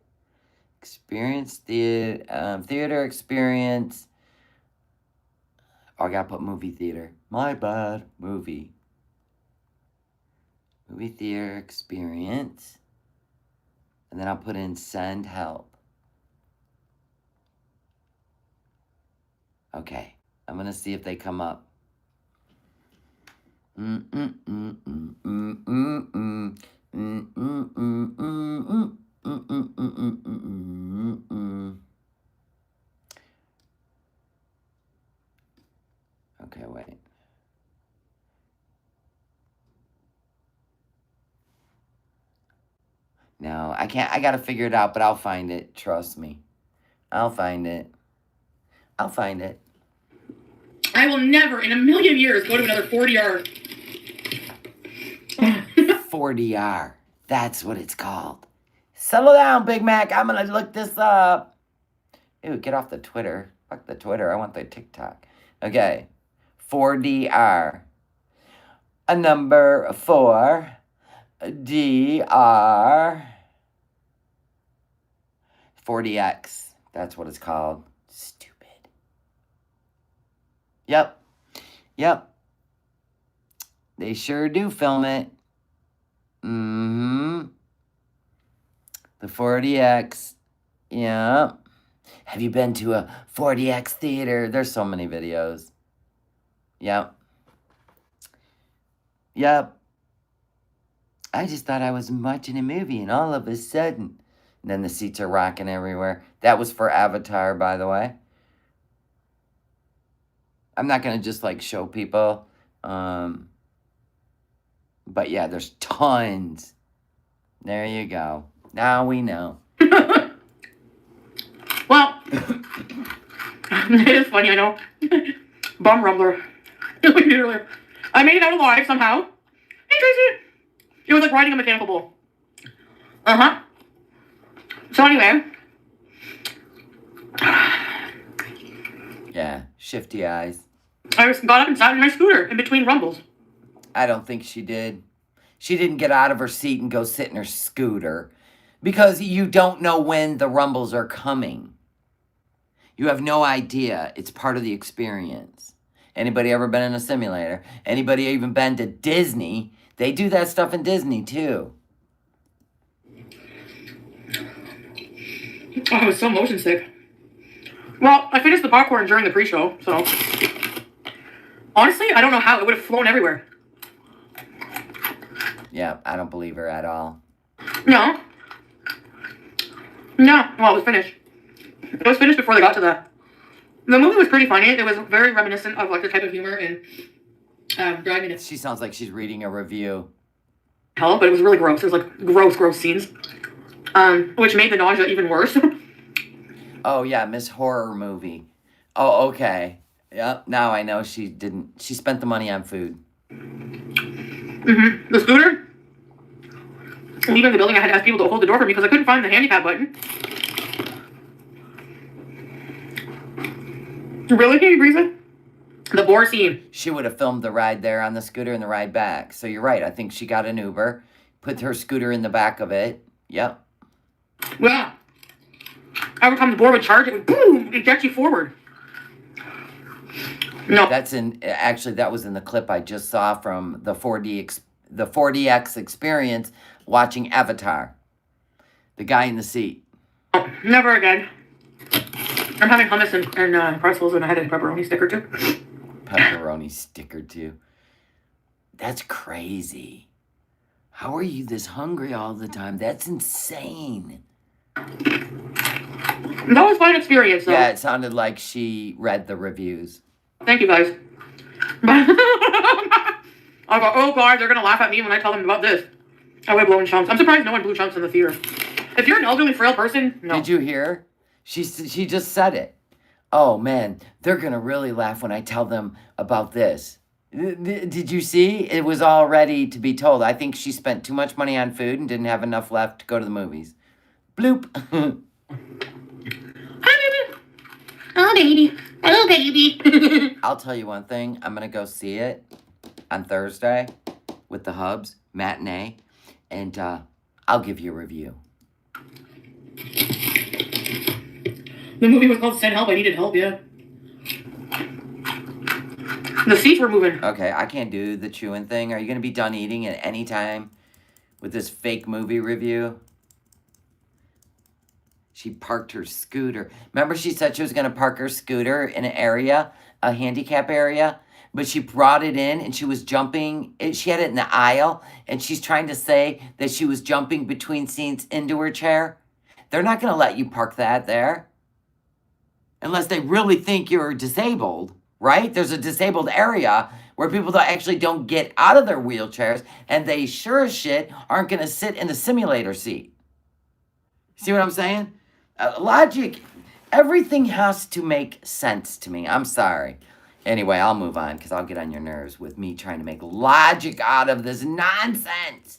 Experience theater experience. Oh, I gotta put movie theater. My bad. Movie. Movie theater experience. And then I'll put in send help. Okay. I'm gonna see if they come up. Okay, wait. No, I can't. I gotta figure it out, but I'll find it. Trust me. I'll find it. I'll find it. I will never in a million years go to another 4DR. 4DR. That's what it's called. Settle down, Big Mac. I'm gonna look this up. Ew, get off the Twitter. Fuck the Twitter. I want the TikTok. Okay. 4DR. A number 4. DR. 4DX. That's what it's called. Stupid. Yep. Yep. They sure do film it. Mm-hmm. The 4DX. Yep. Have you been to a 4DX theater? There's so many videos. Yep. Yep. I just thought I was watching a movie, and all of a sudden... And then the seats are rocking everywhere. That was for Avatar, by the way. I'm not going to just, like, show people. But, yeah, there's tons. There you go. Now we know. Well, it is funny, I know. Bum rumbler. Literally. I made it out alive somehow. Hey, Tracy. It was like riding a mechanical bull. Uh-huh. So anyway. Yeah, shifty eyes. I just got up and sat in my scooter in between rumbles. I don't think she did. She didn't get out of her seat and go sit in her scooter. Because you don't know when the rumbles are coming. You have no idea. It's part of the experience. Anybody ever been in a simulator? Anybody even been to Disney? They do that stuff in Disney too. Oh, I was so motion sick. Well, I finished the popcorn during the pre-show, so honestly, I don't know how it would have flown everywhere. Yeah, I don't believe her at all. No. No. Well, it was finished. It was finished before they got to that. The movie was pretty funny. It was very reminiscent of like the type of humor in Dragon. She sounds like she's reading a review. Hell, but it was really gross. There was like gross scenes, which made the nausea even worse. Oh yeah, Miss Horror Movie. Oh, okay. Yep. Now I know she didn't. She spent the money on food. The scooter. Leaving the building, I had to ask people to hold the door for me because I couldn't find the handicap button. Really, Breeza? The boar scene. She would have filmed the ride there on the scooter and the ride back. So you're right. I think she got an Uber, put her scooter in the back of it. Yep. Yeah. Every time the boar would charge, it would boom, eject you forward. No. That's actually, that was in the clip I just saw from the 4DX experience watching Avatar. The guy in the seat. Oh, never again. I'm having hummus and pretzels and I had a pepperoni stick or two. Pepperoni stick or two. That's crazy. How are you this hungry all the time? That's insane. That was quite an experience, though. Yeah, it sounded like she read the reviews. Thank you, guys. I go, oh God, they're going to laugh at me when I tell them about this. I would have blown chunks. I'm surprised no one blew chunks in the theater. If you're an elderly, frail person, no. Did you hear? She just said it. Oh, man, they're going to really laugh when I tell them about this. Did you see? It was all ready to be told. I think she spent too much money on food and didn't have enough left to go to the movies. Bloop. Hi, baby. Oh, baby. Oh, baby. I'll tell you one thing. I'm going to go see it on Thursday with the Hubs, matinee, and I'll give you a review. The movie was called Send Help. I Needed Help, yeah. The seats were moving. Okay, I can't do the chewing thing. Are you going to be done eating at any time with this fake movie review? She parked her scooter. Remember she said she was going to park her scooter in an area, a handicap area? But she brought it in and she was jumping. She had it in the aisle and she's trying to say that she was jumping between seats into her chair. They're not going to let you park that there. Unless they really think you're disabled, right? There's a disabled area where people actually don't get out of their wheelchairs and they sure as shit aren't going to sit in the simulator seat. See what I'm saying? Logic, everything has to make sense to me. I'm sorry. Anyway, I'll move on because I'll get on your nerves with me trying to make logic out of this nonsense.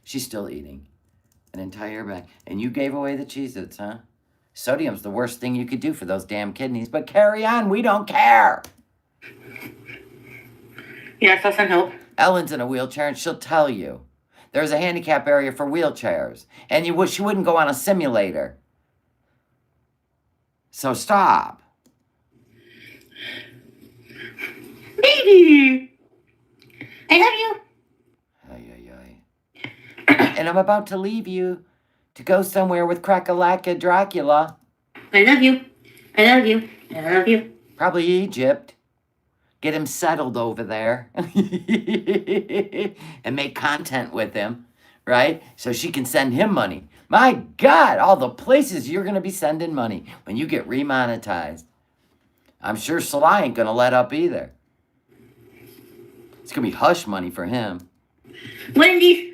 She's still eating an entire bag. And you gave away the Cheez-Its, huh? Sodium's the worst thing you could do for those damn kidneys, but carry on, we don't care. Yes, I'll send help. Ellen's in a wheelchair and she'll tell you. There's a handicap area for wheelchairs. And she wouldn't go on a simulator. So stop. Baby! I love you. And I'm about to leave you to go somewhere with Crack-a-Lacka Dracula. I love you. I love you. I love you. Probably Egypt. Get him settled over there. And make content with him, right? So she can send him money. My God, all the places you're going to be sending money when you get remonetized. I'm sure Salah ain't going to let up either. It's going to be hush money for him. Wendy!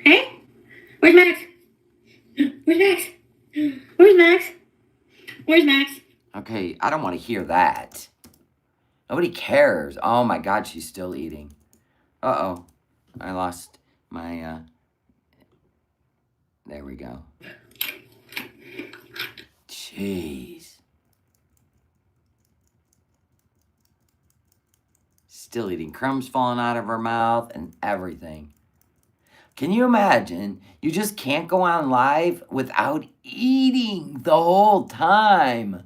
Hey? Where's Max? Where's Max? Where's Max? Where's Max? Okay, I don't want to hear that. Nobody cares. Oh my God, she's still eating. Uh-oh. I lost my, There we go. Jeez. Still eating. Crumbs falling out of her mouth and everything. Can you imagine? You just can't go on live without eating the whole time.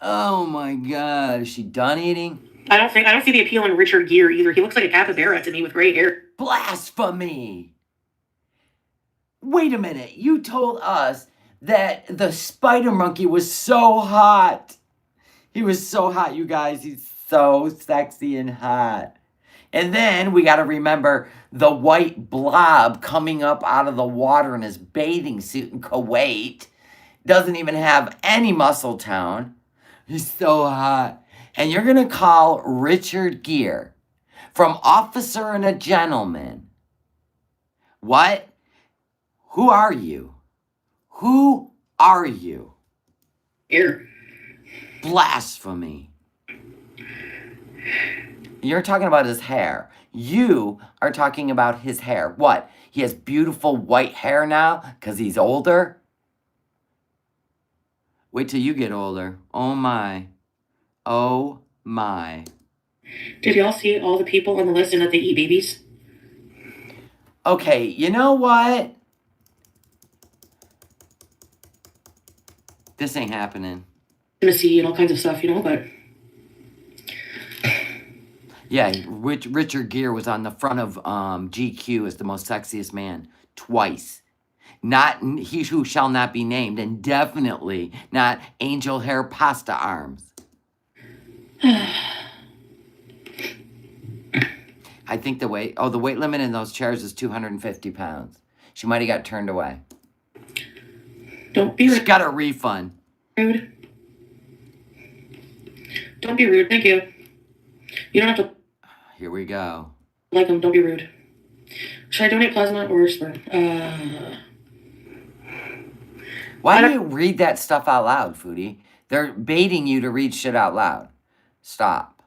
Oh my God. Is she done eating? I don't see the appeal in Richard Gere either. He looks like a capybara to me with gray hair. Blasphemy. Wait a minute. You told us that the spider monkey was so hot. He was so hot, you guys. He's so sexy and hot. And then we got to remember the white blob coming up out of the water in his bathing suit in Kuwait. Doesn't even have any muscle tone. He's so hot. And you're going to call Richard Gere from Officer and a Gentleman. What? Who are you? Who are you? Here. Blasphemy. You're talking about his hair. You are talking about his hair. What? He has beautiful white hair now because he's older? Wait till you get older. Oh my. Oh my. Did y'all see all the people on the list and that they eat babies? Okay, you know what? This ain't happening. Intimacy and all kinds of stuff, but... Yeah, Richard Gere was on the front of GQ as the most sexiest man twice. Not He Who Shall Not Be Named, and definitely not Angel Hair Pasta Arms. I think the weight limit in those chairs is 250 pounds. She might have got turned away. Don't be rude. She got a refund. Rude. Don't be rude. Thank you. You don't have to... Here we go. Like them. Don't be rude. Should I donate plasma or sperm? Why do you read that stuff out loud, Foodie? They're baiting you to read shit out loud. Stop.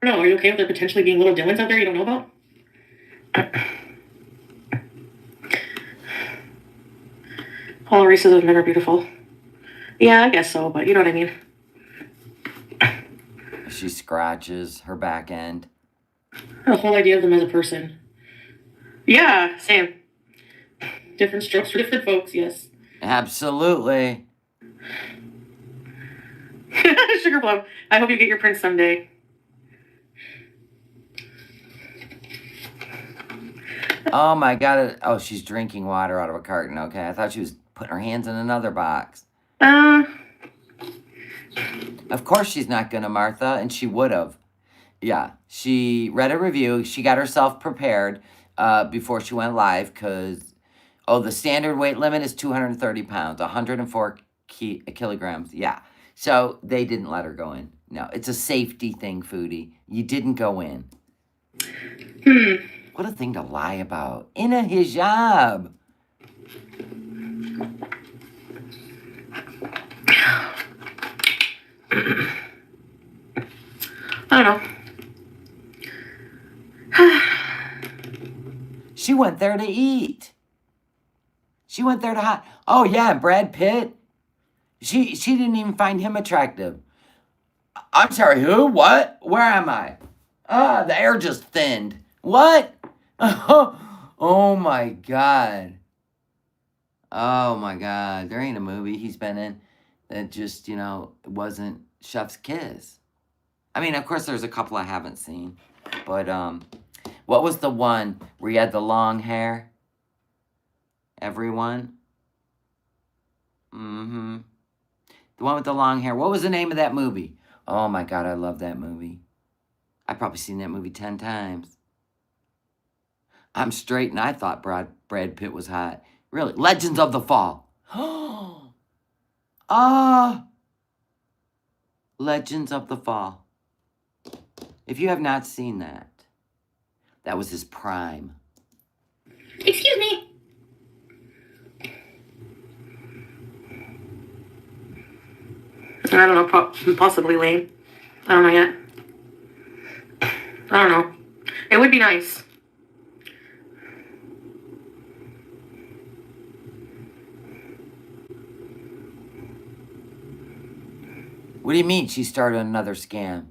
No, are you okay with there potentially being little Dylans out there you don't know about? All races of men are beautiful. Yeah, I guess so, but you know what I mean. She scratches her back end. The whole idea of them as a person. Yeah, same. Different strokes for different folks, yes. Absolutely. Sugar plum. I hope you get your prince someday. Oh my God. Oh, she's drinking water out of a carton. Okay, I thought she was putting her hands in another box. Of course she's not gonna, Martha, and she would have. Yeah, she read a review. She got herself prepared before she went live because, the standard weight limit is 230 pounds, 104 kilograms. Yeah, so they didn't let her go in. No, it's a safety thing, Foodie. You didn't go in. What a thing to lie about. In a hijab. I don't know. She went there to eat. She went there to hot. Oh yeah, Brad Pitt. She didn't even find him attractive. I'm sorry, who? What? Where am I? The air just thinned. What? Oh my God. Oh my God. There ain't a movie he's been in that just, wasn't Chef's Kiss. I mean, of course there's a couple I haven't seen. But, what was the one where you had the long hair? Everyone? Mm-hmm. The one with the long hair. What was the name of that movie? Oh my God, I love that movie. I've probably seen that movie 10 times. I'm straight and I thought Brad Pitt was hot. Really? Legends of the Fall. Legends of the Fall. If you have not seen that, that was his prime. Excuse me. I don't know, possibly lame. I don't know yet. I don't know. It would be nice. What do you mean she started another scam?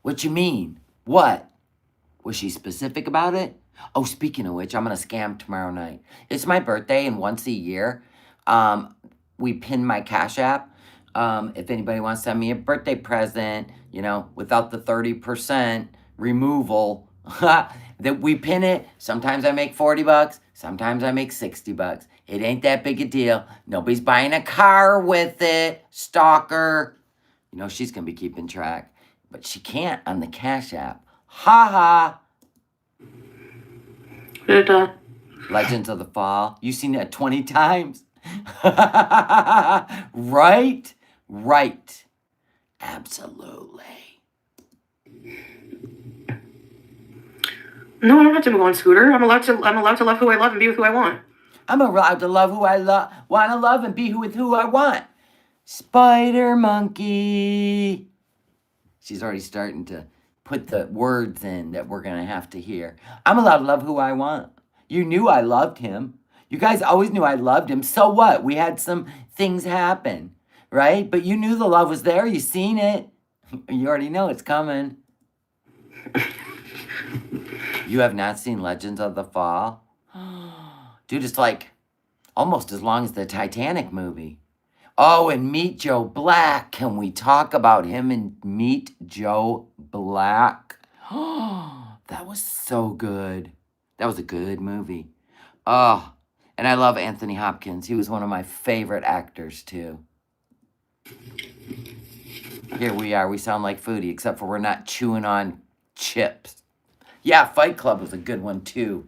What you mean? What Was she specific about it? Oh, speaking of which, I'm going to scam tomorrow night. It's my birthday, and once a year, we pin my Cash App. If anybody wants to send me a birthday present, you know, without the 30% removal, that we pin it. Sometimes I make $40, sometimes I make $60. It ain't that big a deal. Nobody's buying a car with it, stalker. You know, she's going to be keeping track, but she can't on the Cash App. Ha ha. Legends of the Fall. You've seen that 20 times. Right? Right. Absolutely. No, I don't have to move on, Scooter. I'm allowed to love who I love and be with who I want. I'm allowed to love who I want to love and be with who I want. Spider Monkey. She's already starting to put the words in that we're going to have to hear. I'm allowed to love who I want. You knew I loved him. You guys always knew I loved him. So what? We had some things happen, right? But you knew the love was there. You seen it. You already know it's coming. You have not seen Legends of the Fall? Dude, it's like almost as long as the Titanic movie. Oh, and Meet Joe Black. Can we talk about him and Meet Joe Black? That was so good. That was a good movie. Oh, and I love Anthony Hopkins. He was one of my favorite actors, too. Here we are. We sound like Foodie, except for we're not chewing on chips. Yeah, Fight Club was a good one, too.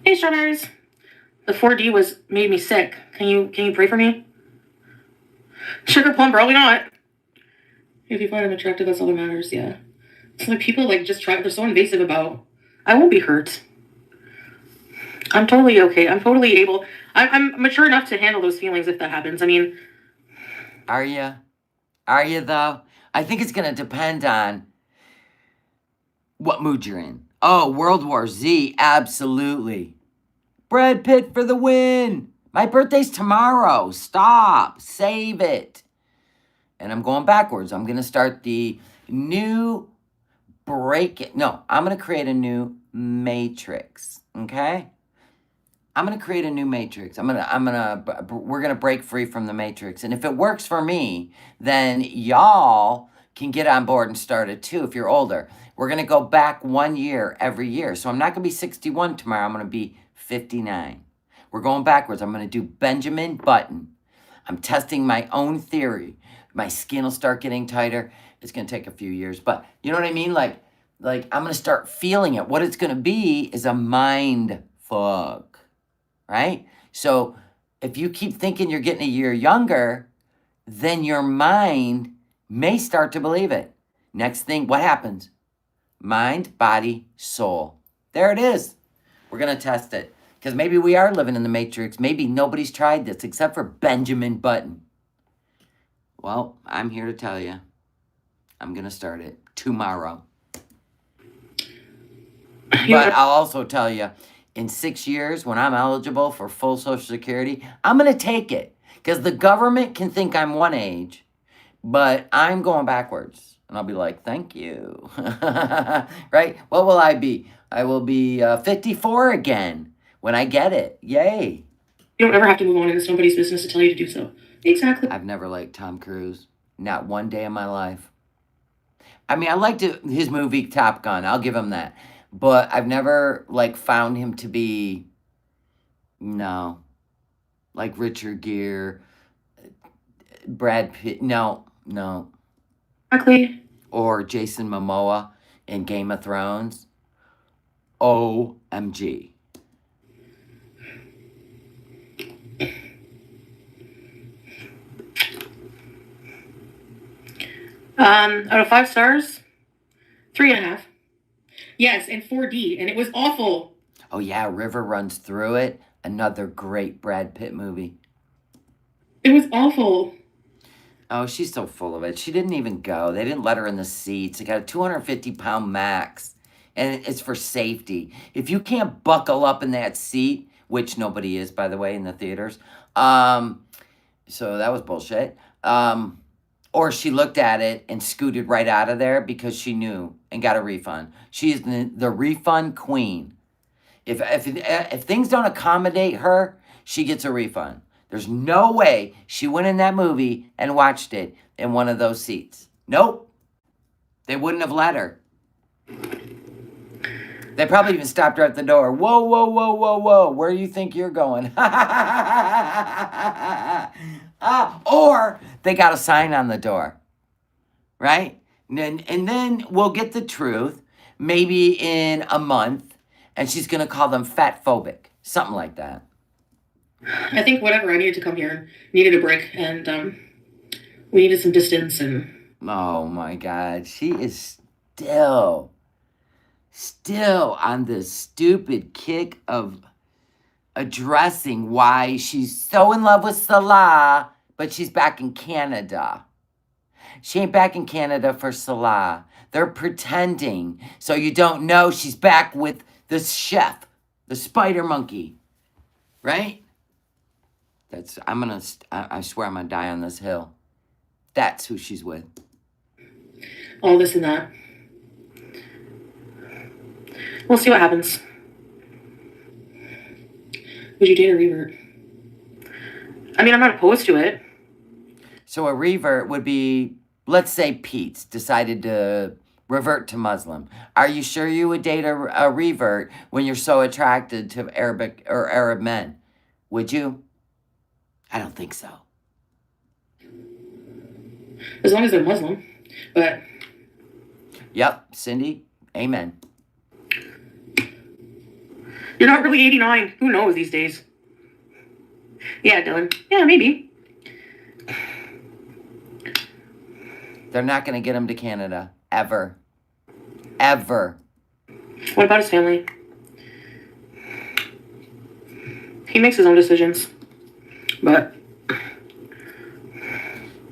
Hey, strawberries. The 4D made me sick. Can you pray for me? Sugar plum, probably not. If you find him attractive, that's all that matters. Yeah. It's like people just try. They're so invasive about. I won't be hurt. I'm totally okay. I'm totally able. I'm mature enough to handle those feelings if that happens. I mean. Are you? Are you, though? I think it's going to depend on what mood you're in. Oh, World War Z, absolutely. Brad Pitt for the win. My birthday's tomorrow. Stop. Save it. And I'm going backwards. I'm going to start the new I'm going to create a new matrix. Okay? I'm going to create a new matrix. We're going to break free from the matrix. And if it works for me, then y'all can get on board and start it too if you're older. We're going to go back 1 year every year. So I'm not going to be 61 tomorrow. I'm going to be 59. We're going backwards. I'm going to do Benjamin Button. I'm testing my own theory. My skin will start getting tighter. It's going to take a few years. But you know what I mean? Like I'm going to start feeling it. What it's going to be is a mind fuck. Right? So if you keep thinking you're getting a year younger, then your mind may start to believe it. Next thing, what happens? Mind, body, soul. There it is. We're going to test it. Because maybe we are living in the Matrix. Maybe nobody's tried this except for Benjamin Button. Well, I'm here to tell you. I'm going to start it tomorrow. But I'll also tell you, in 6 years, when I'm eligible for full Social Security, I'm going to take it. Because the government can think I'm one age, but I'm going backwards. And I'll be like, thank you. Right? What will I be? I will be 54 again when I get it. Yay. You don't ever have to move on, and it's nobody's business to tell you to do so. Exactly. I've never liked Tom Cruise. Not one day in my life. I mean, I liked his movie Top Gun. I'll give him that. But I've never, found him to be, no. Like Richard Gere, Brad Pitt, no. Exactly. Or Jason Momoa in Game of Thrones. OMG. Out of 5 stars, 3.5. Yes, and 4D, and it was awful. Oh yeah, River Runs Through It. Another great Brad Pitt movie. It was awful. Oh, she's so full of it. She didn't even go. They didn't let her in the seats. They got a 250-pound max, and it's for safety. If you can't buckle up in that seat, which nobody is, by the way, in the theaters, so that was bullshit. Or she looked at it and scooted right out of there because she knew and got a refund. She is the refund queen. If things don't accommodate her, she gets a refund. There's no way she went in that movie and watched it in one of those seats. Nope. They wouldn't have let her. They probably even stopped her at the door. Whoa, whoa, whoa, whoa, whoa. Where do you think you're going? Or they got a sign on the door. Right? And then we'll get the truth maybe in a month. And she's going to call them fat phobic. Something like that. I think whatever, I needed to come here. Needed a break. And we needed some distance. And oh my God. She is still on this stupid kick of addressing why she's so in love with Salah, but she's back in Canada. She ain't back in Canada for Salah. They're pretending so you don't know she's back with the chef, the spider monkey, right? I swear I'm gonna die on this hill. That's who she's with. All this and that. We'll see what happens. Would you date a revert? I mean, I'm not opposed to it. So a revert would be, let's say Pete's decided to revert to Muslim. Are you sure you would date a revert when you're so attracted to Arab men? Would you? I don't think so. As long as they're Muslim. But yep, Cindy, amen. You're not really 89. Who knows these days? Yeah, Dylan. Yeah, maybe. They're not going to get him to Canada. Ever. Ever. What about his family? He makes his own decisions. But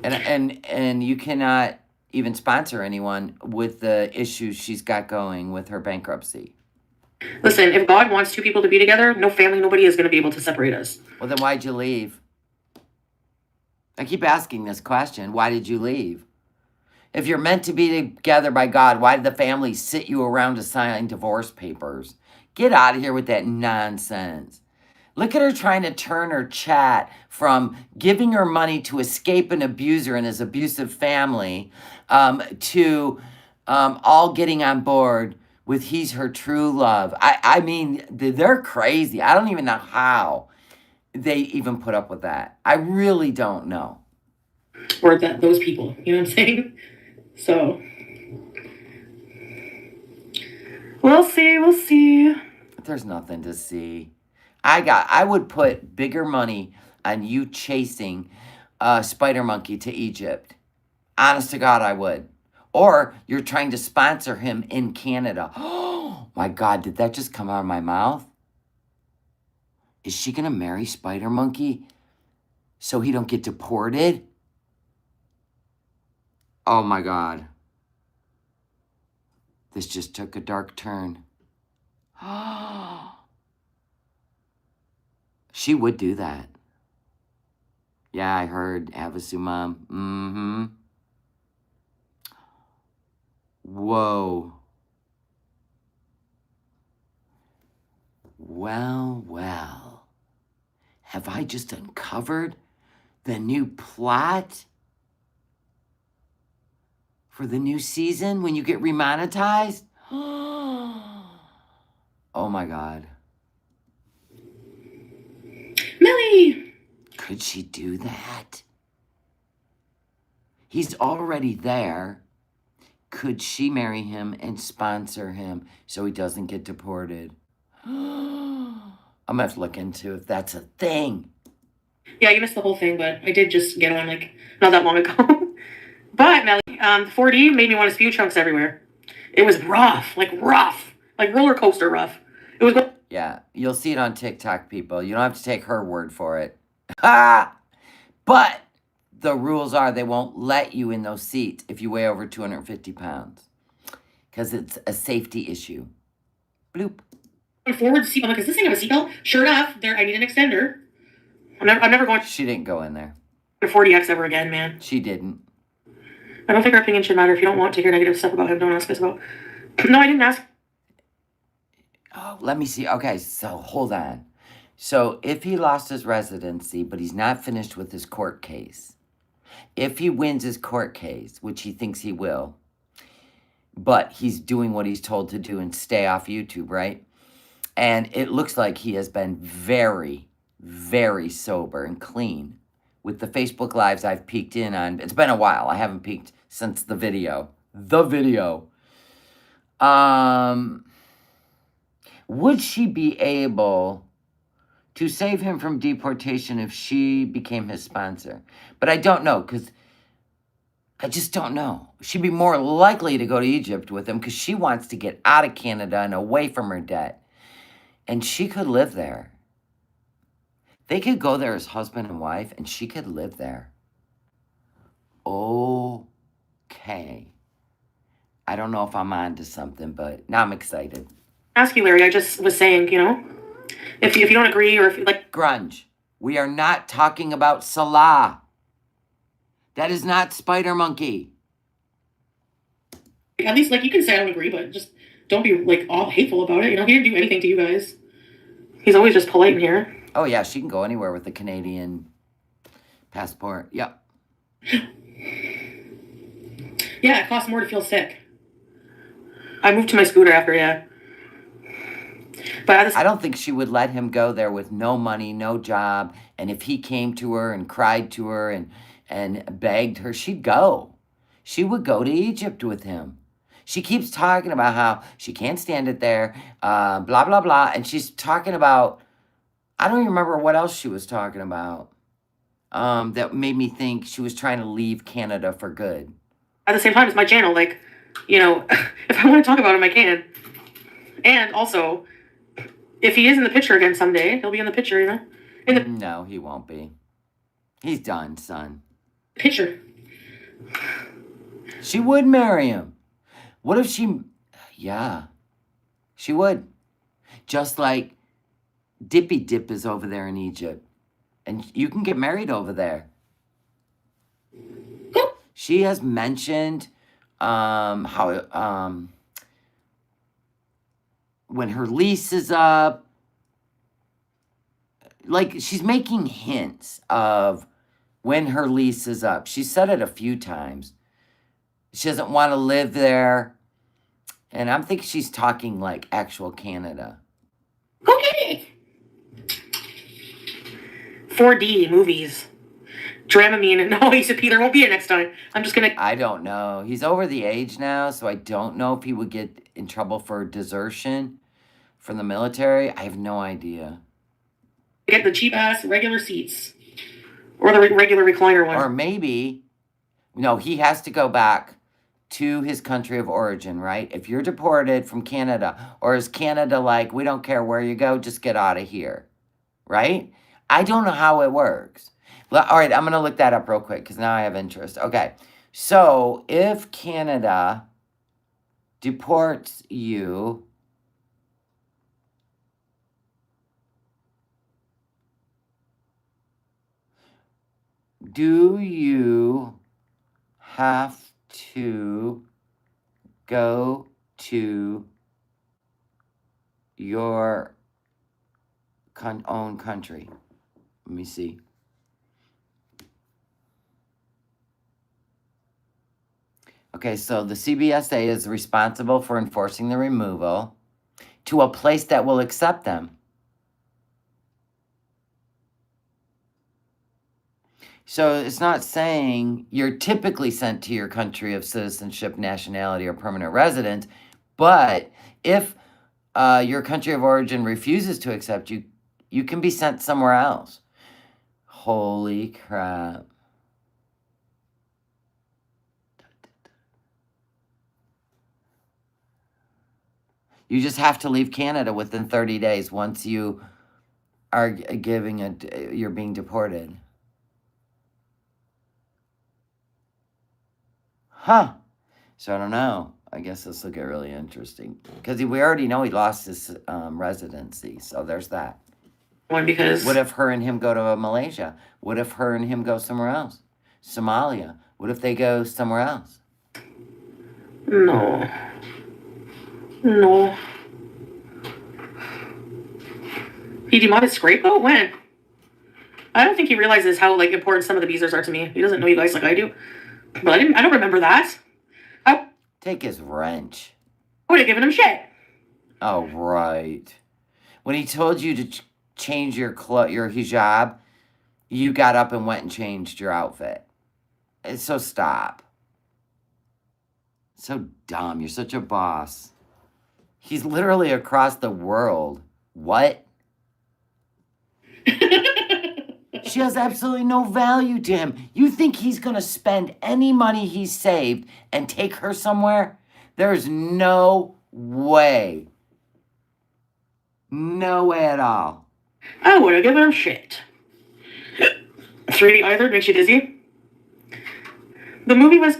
And you cannot even sponsor anyone with the issues she's got going with her bankruptcy. Listen, if God wants two people to be together, no family, nobody is going to be able to separate us. Well, then why'd you leave? I keep asking this question. Why did you leave? If you're meant to be together by God, why did the family sit you around to sign divorce papers? Get out of here with that nonsense. Look at her trying to turn her chat from giving her money to escape an abuser and his abusive family to all getting on board with he's her true love. I mean, they're crazy. I don't even know how they even put up with that. I really don't know. Or those people, you know what I'm saying? So, we'll see. There's nothing to see. I would put bigger money on you chasing Spider Monkey to Egypt. Honest to God, I would. Or you're trying to sponsor him in Canada. Oh, my God, did that just come out of my mouth? Is she going to marry Spider Monkey so he don't get deported? Oh, my God. This just took a dark turn. She would do that. Yeah, I heard. Havasu Mom. Mm-hmm. Whoa. Well. Have I just uncovered the new plot for the new season when you get remonetized? Oh my God. Millie! Could she do that? He's already there. Could she marry him and sponsor him so he doesn't get deported? I'm gonna have to look into if that's a thing. Yeah, you missed the whole thing, but I did just get on, not that long ago. But, Melly, the 4D made me want to spew chunks everywhere. It was rough. Like roller coaster rough. It was... Yeah, you'll see it on TikTok, people. You don't have to take her word for it. Ha! But the rules are they won't let you in those seats if you weigh over 250 pounds. Because it's a safety issue. Bloop. Forward seat. I'm like, does this thing have a seatbelt? Sure enough, I need an extender. I'm never going She didn't go in there. to 40X ever again, man. She didn't. I don't think our opinion should matter. If you don't want to hear negative stuff about him, don't ask us about. No, I didn't ask. Oh, let me see. Okay, so hold on. So if he lost his residency, but he's not finished with his court case, if he wins his court case, which he thinks he will, but he's doing what he's told to do and stay off YouTube, right? And it looks like he has been very, very sober and clean. With the Facebook Lives I've peeked in on, it's been a while. I haven't peeked since the video. Would she be able to save him from deportation if she became his sponsor? But I don't know, because I just don't know. She'd be more likely to go to Egypt with him because she wants to get out of Canada and away from her debt. And she could live there. They could go there as husband and wife, and she could live there. Okay. I don't know if I'm on to something, but now I'm excited. Ask you, Larry. I just was saying, you know, if you don't agree or if you like. Grunge. We are not talking about Salah. That is not Spider Monkey. At least, like, you can say I don't agree, but just don't be, like, all hateful about it. You know, he didn't do anything to you guys. He's always just polite in here. Oh, yeah, she can go anywhere with a Canadian passport. Yep. Yeah, it costs more to feel sick. I moved to my scooter after, yeah. But I don't think she would let him go there with no money, no job. And if he came to her and cried to her and begged her, she'd go. She would go to Egypt with him. She keeps talking about how she can't stand it there, blah, blah, blah. And she's talking about, I don't even remember what else she was talking about that made me think she was trying to leave Canada for good. At the same time, it's my channel. Like, you know, if I want to talk about him, I can. And also, if he is in the picture again someday, he'll be in the picture, you know? No, he won't be. He's done, son. Picture. She would marry him. What if she... Yeah, she would. Just like Dippy Dip is over there in Egypt. And you can get married over there. She has mentioned how when her lease is up, like she's making hints of when her lease is up. She said it a few times. She doesn't want to live there. And I'm thinking she's talking like actual Canada. Okay. 4D movies. Dramamine. No, he said there won't be it next time. I'm just going to... I don't know. He's over the age now, so I don't know if he would get in trouble for desertion from the military. I have no idea. Get the cheap-ass regular seats. Or the regular recliner one. Or maybe... No, he has to go back to his country of origin, right? If you're deported from Canada, or is Canada like, we don't care where you go, just get out of here, right? I don't know how it works. All right, I'm going to look that up real quick because now I have interest. Okay, so if Canada deports you, do you have to go to your own country? Let me see. Okay, so the CBSA is responsible for enforcing the removal to a place that will accept them. So it's not saying you're typically sent to your country of citizenship, nationality, or permanent residence, but if your country of origin refuses to accept you, you can be sent somewhere else. Holy crap. You just have to leave Canada within 30 days once you are giving it, you're being deported. Huh. So I don't know. I guess this will get really interesting. Because we already know he lost his residency. So there's that. Because... What if her and him go to Malaysia? What if her and him go somewhere else? Somalia. What if they go somewhere else? No. No. He demodded Scrapo? When? I don't think he realizes how like important some of the beezers are to me. He doesn't know you guys like I do. But I don't remember that. I Take his wrench. would have given him shit. Oh, right. When he told you to change your hijab, you got up and went and changed your outfit. So stop. So dumb. You're such a boss. He's literally across the world. What? She has absolutely no value to him. You think he's going to spend any money he's saved and take her somewhere? There's no way. No way at all. I would have given him shit. 3D either makes you dizzy. The movie was...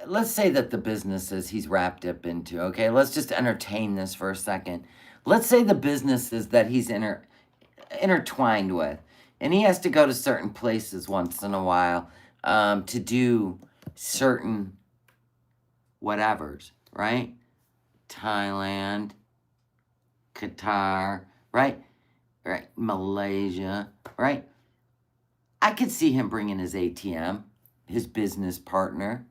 Let's say that the businesses he's wrapped up into, okay? Let's just entertain this for a second. Let's say the businesses that he's intertwined with, and he has to go to certain places once in a while to do certain whatevers, right? Thailand, Qatar, right? Right, Malaysia, right? I could see him bringing his ATM, his business partner.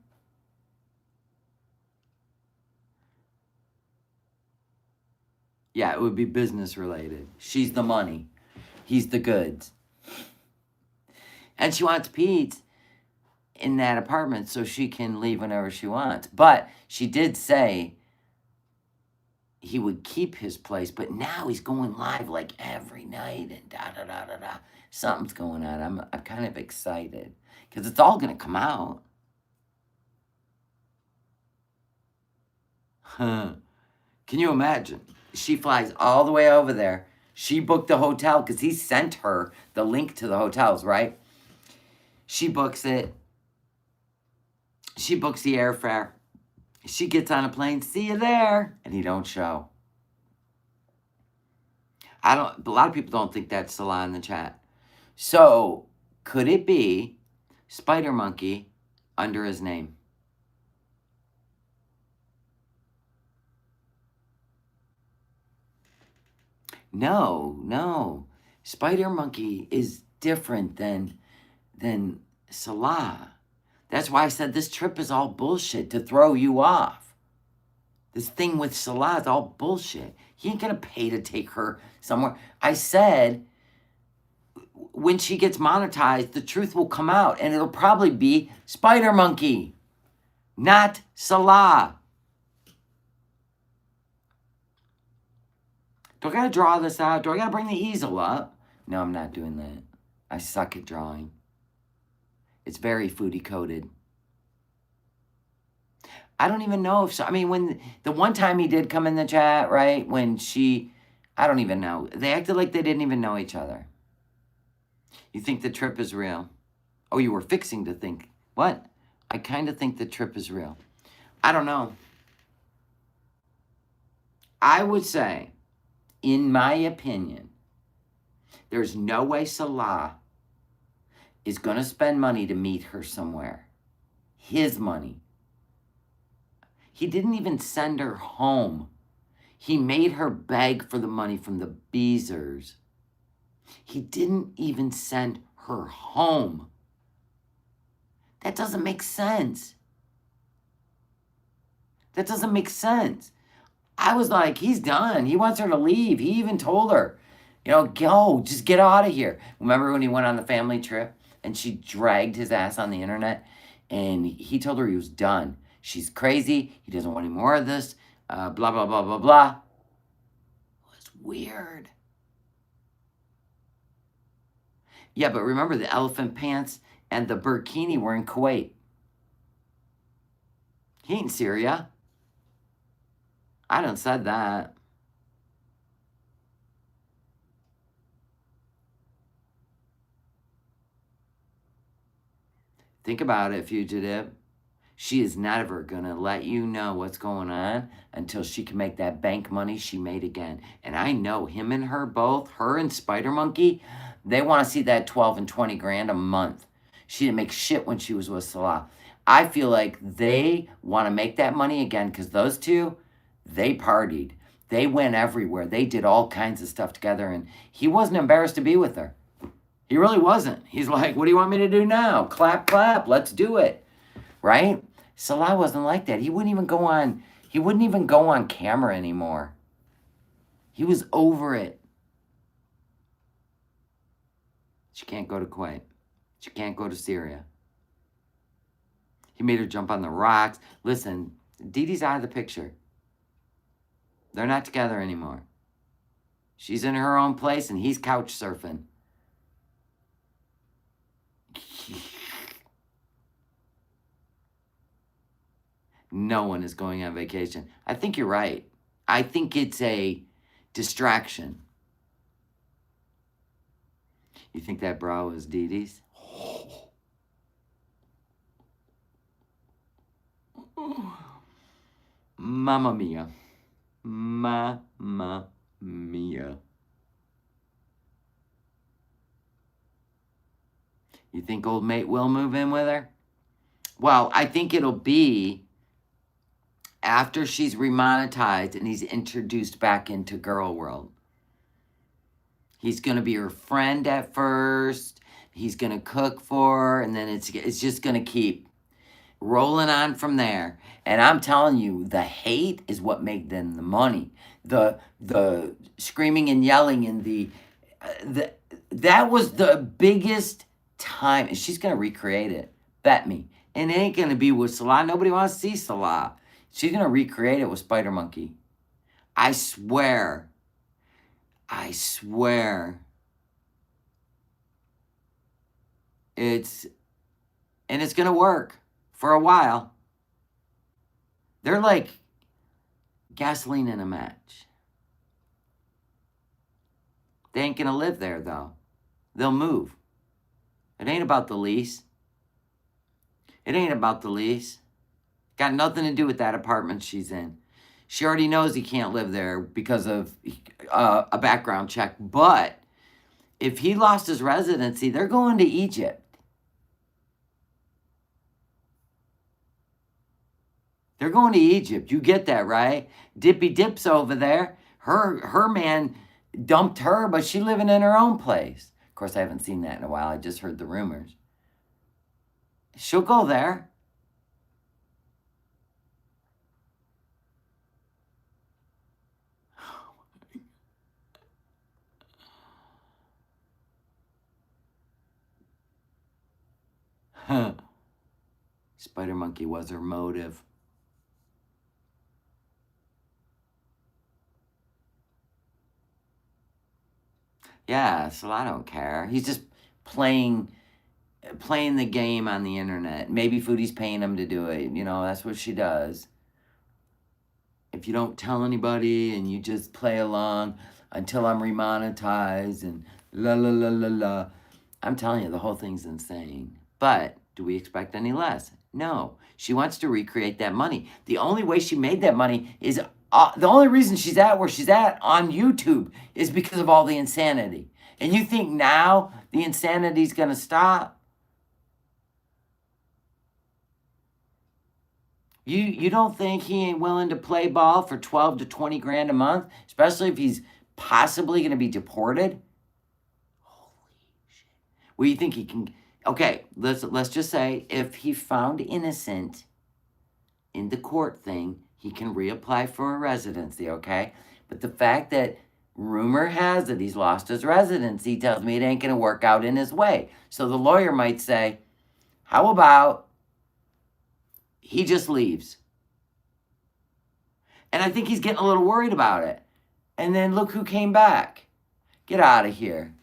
Yeah, it would be business related. She's the money. He's the goods. And she wants Pete in that apartment so she can leave whenever she wants. But she did say he would keep his place, but now he's going live like every night and da-da-da-da-da. Something's going on. I'm kind of excited because it's all going to come out. Huh. Can you imagine? She flies all the way over there. She booked the hotel because he sent her the link to the hotels, right? She books it. She books the airfare. She gets on a plane. See you there. And he don't show. A lot of people don't think that's Salah in the chat. So, could it be Spider Monkey under his name? No. Spider Monkey is different than Salah. That's why I said this trip is all bullshit to throw you off. This thing with Salah is all bullshit. He ain't gonna pay to take her somewhere. I said when she gets monetized, the truth will come out and it'll probably be Spider Monkey, not Salah. Do I gotta draw this out? Do I gotta bring the easel up? No, I'm not doing that. I suck at drawing. It's very foodie coded. I don't even know if... when the one time he did come in the chat, right? When she... I don't even know. They acted like they didn't even know each other. You think the trip is real? Oh, you were fixing to think. What? I kind of think the trip is real. I don't know. I would say, in my opinion, there's no way Salah is going to spend money to meet her somewhere. His money. He didn't even send her home. He made her beg for the money from the Beezers. He didn't even send her home. That doesn't make sense. That doesn't make sense. I was like, he's done. He wants her to leave. He even told her, go, just get out of here. Remember when he went on the family trip and she dragged his ass on the internet and he told her he was done. She's crazy. He doesn't want any more of this. Blah, blah, blah, blah, blah. It was weird. Yeah, but remember the elephant pants and the burkini were in Kuwait. He ain't in Syria. I done said that. Think about it, fugitive. She is never going to let you know what's going on until she can make that bank money she made again. And I know him and her both, her and Spider Monkey, they want to see that 12 and 20 grand a month. She didn't make shit when she was with Salah. I feel like they want to make that money again because those two, they partied. They went everywhere. They did all kinds of stuff together, and he wasn't embarrassed to be with her. He really wasn't. He's like, what do you want me to do now? Clap, clap. Let's do it. Right? Salah wasn't like that. He wouldn't even go on camera anymore. He was over it. She can't go to Kuwait. She can't go to Syria. He made her jump on the rocks. Listen, Didi's out of the picture. They're not together anymore. She's in her own place and he's couch surfing. No one is going on vacation. I think you're right. I think it's a distraction. You think that bra was Didi's? Mamma mia. Mamma mia. You think old mate will move in with her? Well, I think it'll be after she's remonetized and he's introduced back into girl world. He's going to be her friend at first. He's going to cook for her, and then it's just going to keep rolling on from there. And I'm telling you, the hate is what made them the money. The screaming and yelling and that was the biggest time. And she's going to recreate it. Bet me. And it ain't going to be with Salah. Nobody wants to see Salah. She's going to recreate it with Spider Monkey. I swear. It's going to work for a while. They're like gasoline in a match. They ain't going to live there, though. They'll move. It ain't about the lease. Got nothing to do with that apartment she's in. She already knows he can't live there because of a background check. But if he lost his residency, they're going to Egypt. They're going to Egypt. You get that, right? Dippy Dip's over there. Her man dumped her, but she's living in her own place. Of course, I haven't seen that in a while. I just heard the rumors. She'll go there. Spider Monkey was her motive. Yeah, so I don't care. He's just playing the game on the internet. Maybe Foodie's paying him to do it. You know, that's what she does. If you don't tell anybody and you just play along until I'm remonetized and la la la la la. I'm telling you, the whole thing's insane. But do we expect any less? No. She wants to recreate that money. The only way she made that money is the only reason she's at where she's at on YouTube is because of all the insanity. And you think now the insanity's going to stop? You don't think he ain't willing to play ball for 12 to 20 grand a month, especially if he's possibly going to be deported? Holy shit. Well, you think he can... Okay, let's just say if he's found innocent in the court thing, he can reapply for a residency, okay? But the fact that rumor has that he's lost his residency tells me it ain't going to work out in his way. So the lawyer might say, how about he just leaves? And I think he's getting a little worried about it. And then look who came back. Get out of here.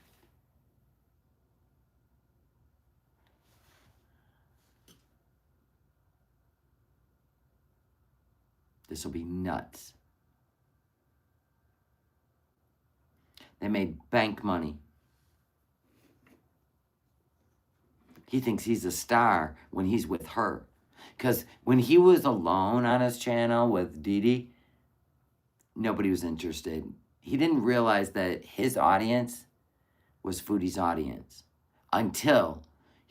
This will be nuts. They made bank money. He thinks he's a star when he's with her. Because when he was alone on his channel with Didi, nobody was interested. He didn't realize that his audience was Foodie's audience until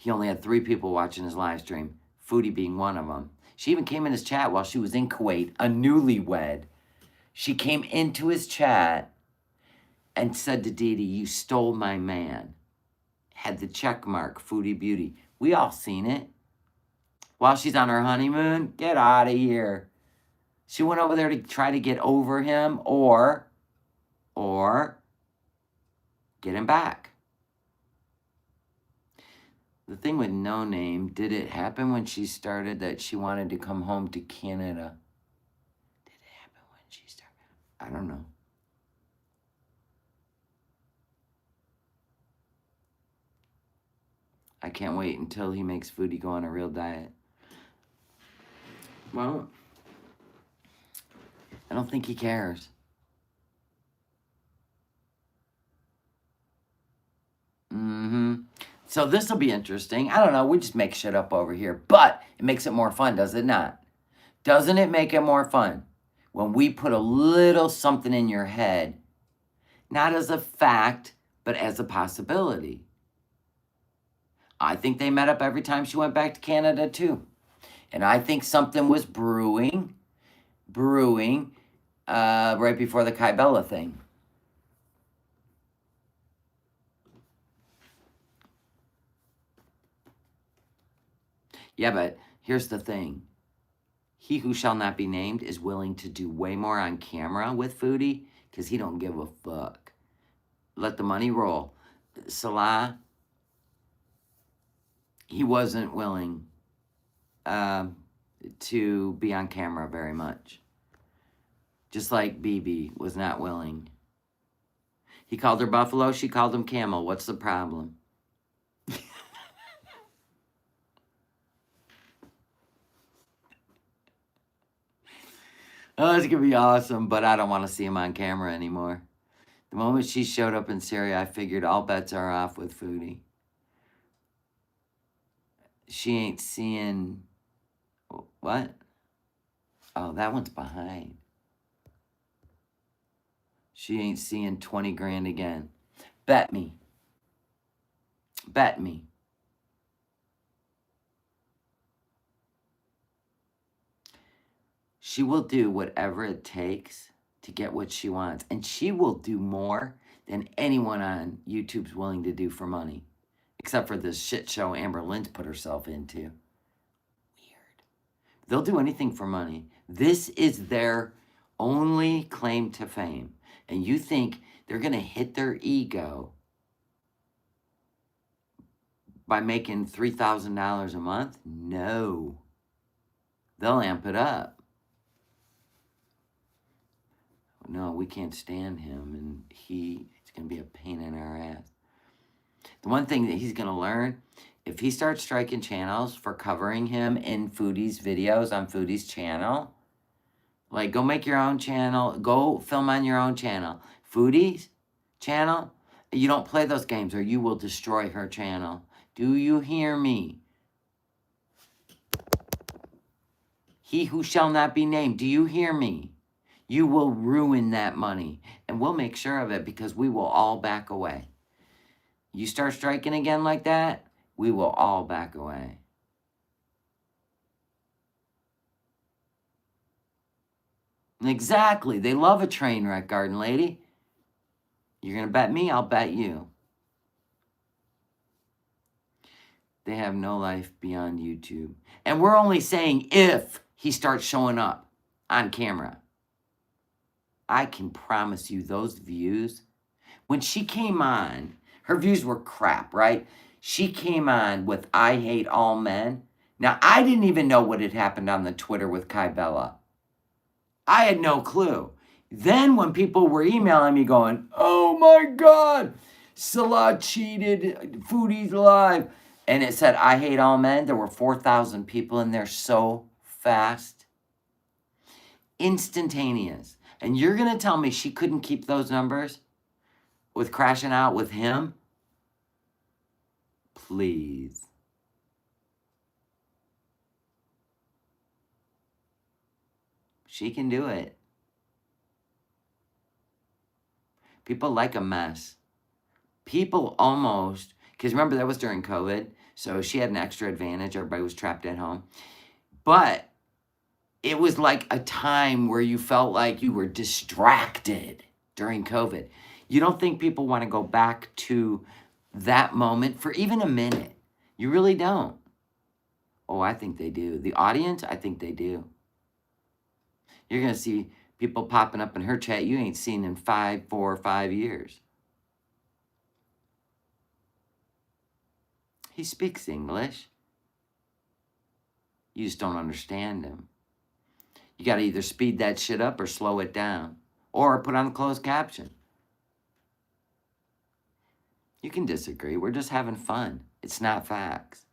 He only had 3 people watching his live stream, Foodie being one of them. She even came in his chat while she was in Kuwait, a newlywed. She came into his chat and said to Dee Dee, "You stole my man." Had the check mark, Foodie Beauty. We all seen it. While she's on her honeymoon, get out of here. She went over there to try to get over him or get him back. The thing with No Name, did it happen when she started that she wanted to come home to Canada? Did it happen when she started? I don't know. I can't wait until he makes Foodie go on a real diet. Well, I don't think he cares. So this will be interesting. I don't know. We just make shit up over here. But it makes it more fun, does it not? Doesn't it make it more fun when we put a little something in your head, not as a fact, but as a possibility? I think they met up every time she went back to Canada too. And I think something was brewing right before the Kybella thing. Yeah, but here's the thing. He who shall not be named is willing to do way more on camera with Foodie because he don't give a fuck. Let the money roll. Salah, he wasn't willing to be on camera very much. Just like BB was not willing. He called her buffalo, she called him camel. What's the problem? Oh, it's going to be awesome, but I don't want to see him on camera anymore. The moment she showed up in Syria, I figured all bets are off with Foodie. She ain't seeing... What? Oh, that one's behind. She ain't seeing 20 grand again. Bet me. Bet me. She will do whatever it takes to get what she wants. And she will do more than anyone on YouTube's willing to do for money. Except for this shit show Amber Lynn's put herself into. Weird. They'll do anything for money. This is their only claim to fame. And you think they're going to hit their ego by making $3,000 a month? No. They'll amp it up. No, we can't stand him, and it's going to be a pain in our ass. The one thing that he's going to learn, if he starts striking channels for covering him in Foodie's videos on Foodie's channel, like go make your own channel, go film on your own channel. Foodie's channel, you don't play those games or you will destroy her channel. Do you hear me? He who shall not be named, do you hear me? You will ruin that money, and we'll make sure of it because we will all back away. You start striking again like that, we will all back away. Exactly. They love a train wreck, Garden Lady. You're going to bet me, I'll bet you. They have no life beyond YouTube. And we're only saying if he starts showing up on camera. I can promise you those views, when she came on, her views were crap, right? She came on with I hate all men. Now, I didn't even know what had happened on the Twitter with Kybella. I had no clue. Then when people were emailing me going, oh my God, Salah cheated, Foodie's live. And it said, I hate all men. There were 4,000 people in there so fast. Instantaneous. And you're going to tell me she couldn't keep those numbers with crashing out with him? Please. She can do it. People like a mess. People almost, because remember that was during COVID, So she had an extra advantage. Everybody was trapped at home. But it was like a time where you felt like you were distracted during COVID. You don't think people want to go back to that moment for even a minute. You really don't. Oh, I think they do. The audience, I think they do. You're going to see people popping up in her chat you ain't seen in 4 or 5 years. He speaks English. You just don't understand him. You got to either speed that shit up or slow it down. Or put on closed caption. You can disagree. We're just having fun. It's not facts.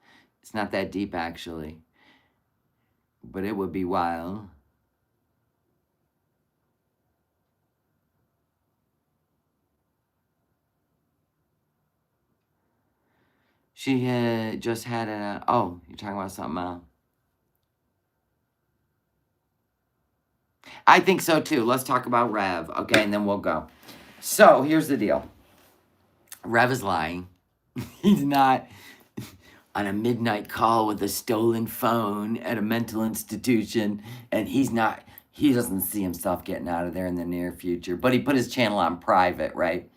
It's not that deep, actually. But it would be wild. She had just had a... Oh, you're talking about something else. I think so, too. Let's talk about Rev, okay, and then we'll go. So, here's the deal. Rev is lying. He's not on a midnight call with a stolen phone at a mental institution, and he doesn't see himself getting out of there in the near future, but he put his channel on private, right?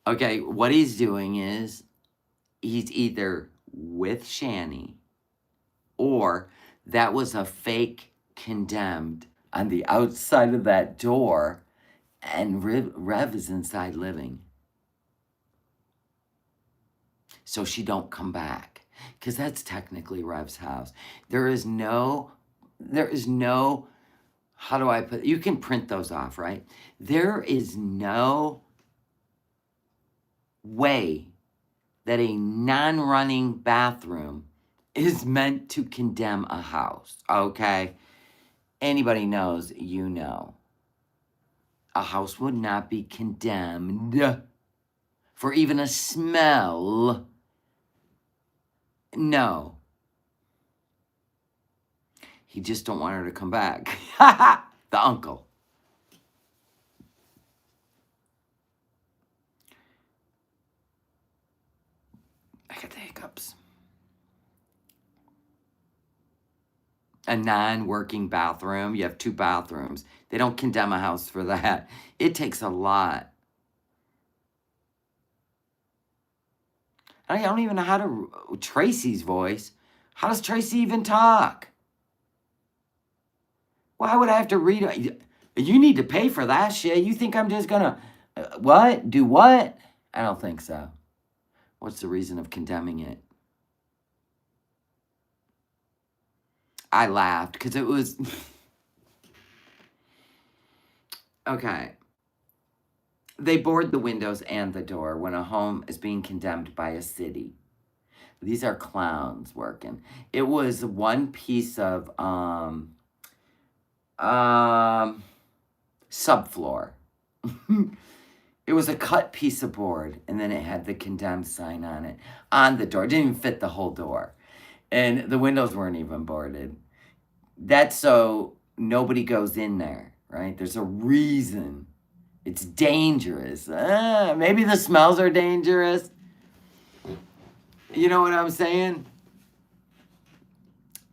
Okay, what he's doing is he's either with Shani or that was a fake condemned on the outside of that door, and Rev is inside living. So she don't come back, because that's technically Rev's house. There is no, how do I put it? You can print those off, right? There is no way that a non-running bathroom is meant to condemn a house, okay? Anybody knows, you know. A house would not be condemned for even a smell. No. He just don't want her to come back. The uncle. I got the hiccups. A non-working bathroom. You have 2 bathrooms. They don't condemn a house for that. It takes a lot. I don't even know how to... Tracy's voice. How does Tracy even talk? Why would I have to read it? You need to pay for that shit. You think I'm just gonna... what? Do what? I don't think so. What's the reason of condemning it? I laughed because it was... Okay. They board the windows and the door when a home is being condemned by a city. These are clowns working. It was one piece of subfloor. It was a cut piece of board, and then it had the condemned sign on it on the door. It didn't even fit the whole door. And the windows weren't even boarded. That's so nobody goes in there, right? There's a reason. It's dangerous. Maybe the smells are dangerous. You know what I'm saying?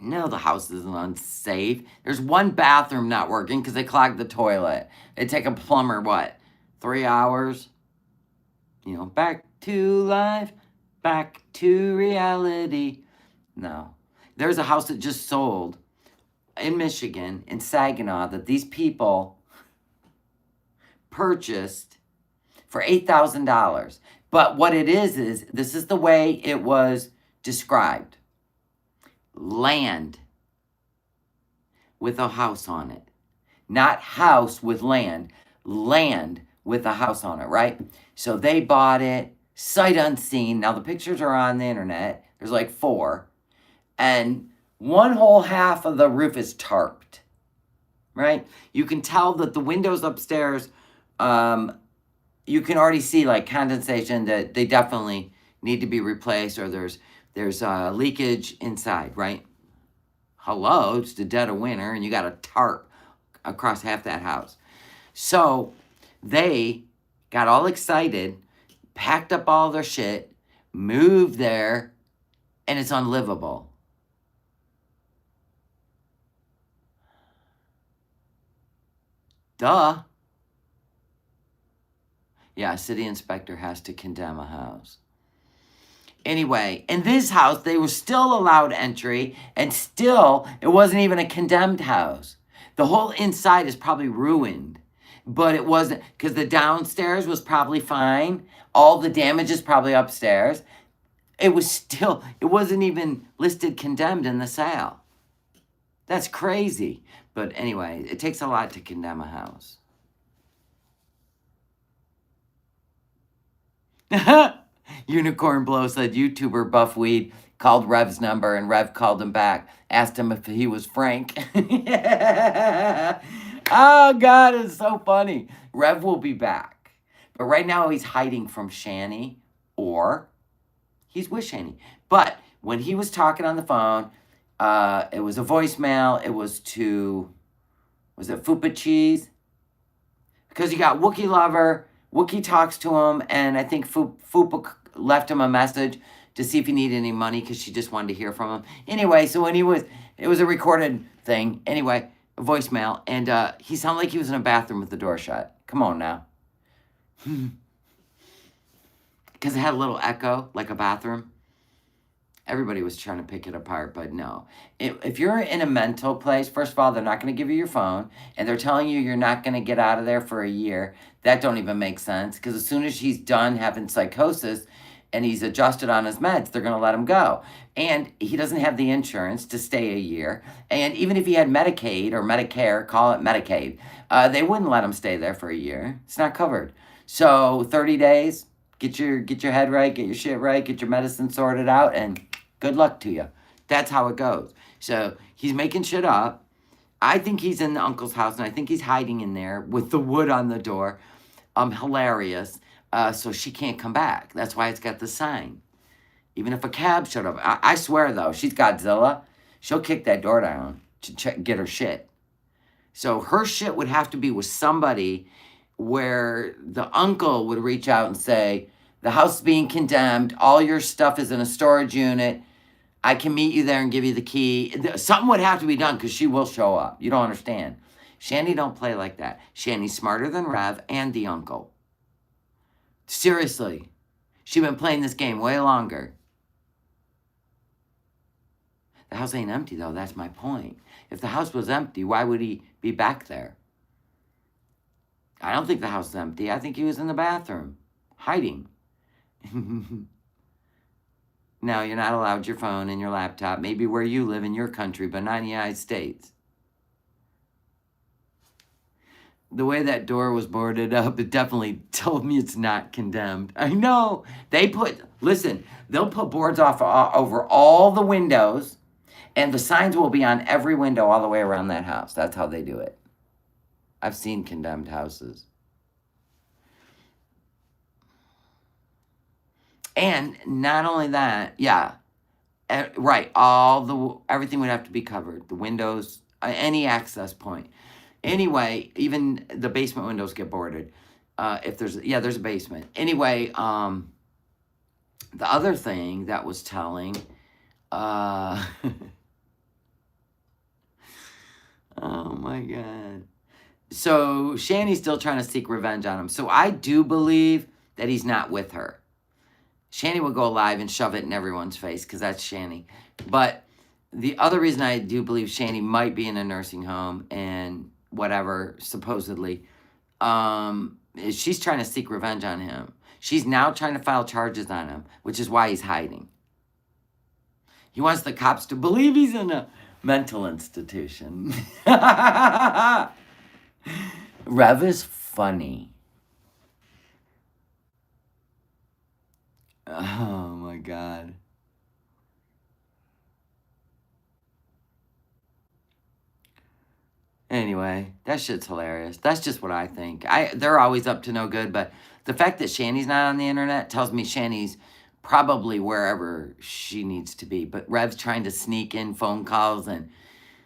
No, the house isn't unsafe. There's one bathroom not working because they clogged the toilet. It'd take a plumber, what, 3 hours? You know, back to life, back to reality. No. There's a house that just sold in Michigan, in Saginaw, that these people purchased for $8,000. But what it is this is the way it was described. Land with a house on it. Not house with land. Land with a house on it, right? So they bought it sight unseen. Now the pictures are on the internet. There's like 4. And one whole half of the roof is tarped, right? You can tell that the windows upstairs, you can already see like condensation that they definitely need to be replaced, or there's leakage inside, right? Hello, it's the dead of winter and you got a tarp across half that house. So they got all excited, packed up all their shit, moved there, And it's unlivable. Duh. Yeah, a city inspector has to condemn a house. Anyway, in this house, they were still allowed entry, and still, it wasn't even a condemned house. The whole inside is probably ruined, but it wasn't, because the downstairs was probably fine. All the damage is probably upstairs. It wasn't even listed condemned in the sale. That's crazy. But anyway, it takes a lot to condemn a house. Unicorn Blow said YouTuber Buffweed called Rev's number and Rev called him back, asked him if he was Frank. Oh, God, it's so funny. Rev will be back. But right now he's hiding from Shani, or he's with Shani. But when he was talking on the phone, it was a voicemail. It was to, was it Fupa Cheese? Because you got Wookie Lover, Wookie talks to him, and I think Fupa left him a message to see if he needed any money because she just wanted to hear from him. Anyway, so when it was a recorded thing. Anyway, a voicemail, and he sounded like he was in a bathroom with the door shut. Come on now. Because it had a little echo, like a bathroom. Everybody was trying to pick it apart, but no. If you're in a mental place, first of all, they're not going to give you your phone, and they're telling you you're not going to get out of there for a year. That don't even make sense, because as soon as he's done having psychosis and he's adjusted on his meds, they're going to let him go. And he doesn't have the insurance to stay a year. And even if he had Medicaid or Medicare, call it Medicaid, they wouldn't let him stay there for a year. It's not covered. So 30 days, get your head right, get your shit right, get your medicine sorted out, and good luck to you. That's how it goes. So he's making shit up. I think he's in the uncle's house, and I think he's hiding in there with the wood on the door. Hilarious. So she can't come back. That's why it's got the sign. Even if a cab showed up. I swear, though, she's Godzilla. She'll kick that door down to get her shit. So her shit would have to be with somebody where the uncle would reach out and say, the house is being condemned. All your stuff is in a storage unit. I can meet you there and give you the key. Something would have to be done because she will show up. You don't understand. Shani don't play like that. Shani's smarter than Rev and the uncle. Seriously. She's been playing this game way longer. The house ain't empty, though. That's my point. If the house was empty, why would he be back there? I don't think the house is empty. I think he was in the bathroom, hiding. No, you're not allowed your phone and your laptop. Maybe where you live in your country, but not in the United States. The way that door was boarded up, it definitely told me it's not condemned. I know. Listen, they'll put boards off over all the windows, and the signs will be on every window all the way around that house. That's how they do it. I've seen condemned houses. And not only that, yeah, right, everything would have to be covered. The windows, any access point. Anyway, even the basement windows get boarded. There's a basement. Anyway, the other thing that was telling, oh my God. So Shani's still trying to seek revenge on him. So I do believe that he's not with her. Shani will go live and shove it in everyone's face because that's Shani. But the other reason I do believe Shani might be in a nursing home and whatever, supposedly, is she's trying to seek revenge on him. She's now trying to file charges on him, which is why he's hiding. He wants the cops to believe he's in a mental institution. Rev is funny. Oh my God. Anyway, that shit's hilarious. That's just what I think. They're always up to no good, but the fact that Shani's not on the internet tells me Shani's probably wherever she needs to be. But Rev's trying to sneak in phone calls, and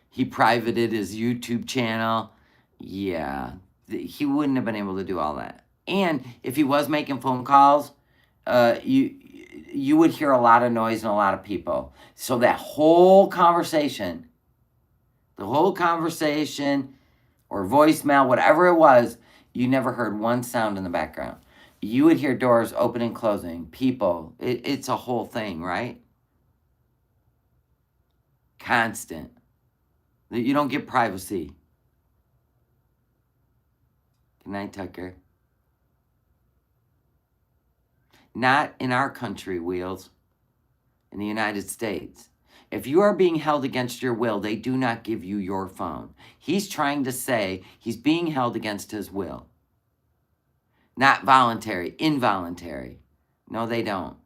he privated his YouTube channel. Yeah, he wouldn't have been able to do all that. And if he was making phone calls, you would hear a lot of noise and a lot of people. So that whole conversation, or voicemail, whatever it was, you never heard one sound in the background. You would hear doors open and closing, people. It's a whole thing, right? Constant. You don't get privacy. Good night, Tucker. Not in our country, Wheels. In the United States. If you are being held against your will, they do not give you your phone. He's trying to say he's being held against his will. Not voluntary, involuntary. No, they don't.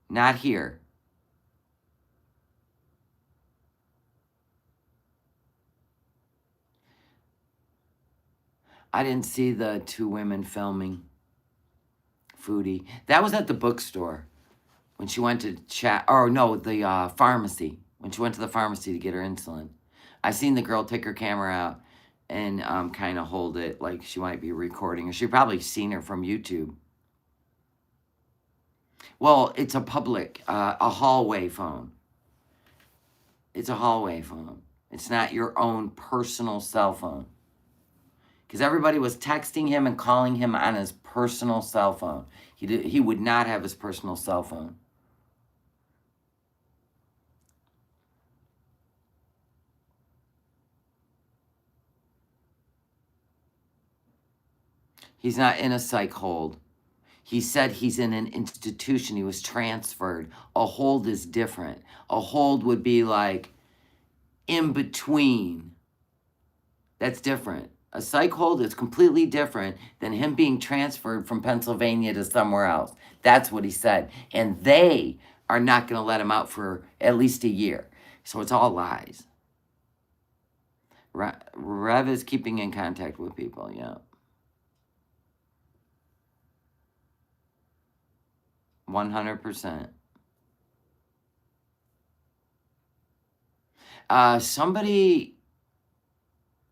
Not here. I didn't see the two women filming Foodie. That was at the bookstore. When she went to the pharmacy. When she went to the pharmacy to get her insulin. I seen the girl take her camera out and kind of hold it like she might be recording. Or she probably seen her from YouTube. Well, it's a public, a hallway phone. It's a hallway phone. It's not your own personal cell phone. Because everybody was texting him and calling him on his personal cell phone. He would not have his personal cell phone. He's not in a psych hold. He said he's in an institution. He was transferred. A hold is different. A hold would be like in between. That's different. A psych hold is completely different than him being transferred from Pennsylvania to somewhere else. That's what he said. And they are not going to let him out for at least a year. So it's all lies. Rev is keeping in contact with people, yeah. 100%. Somebody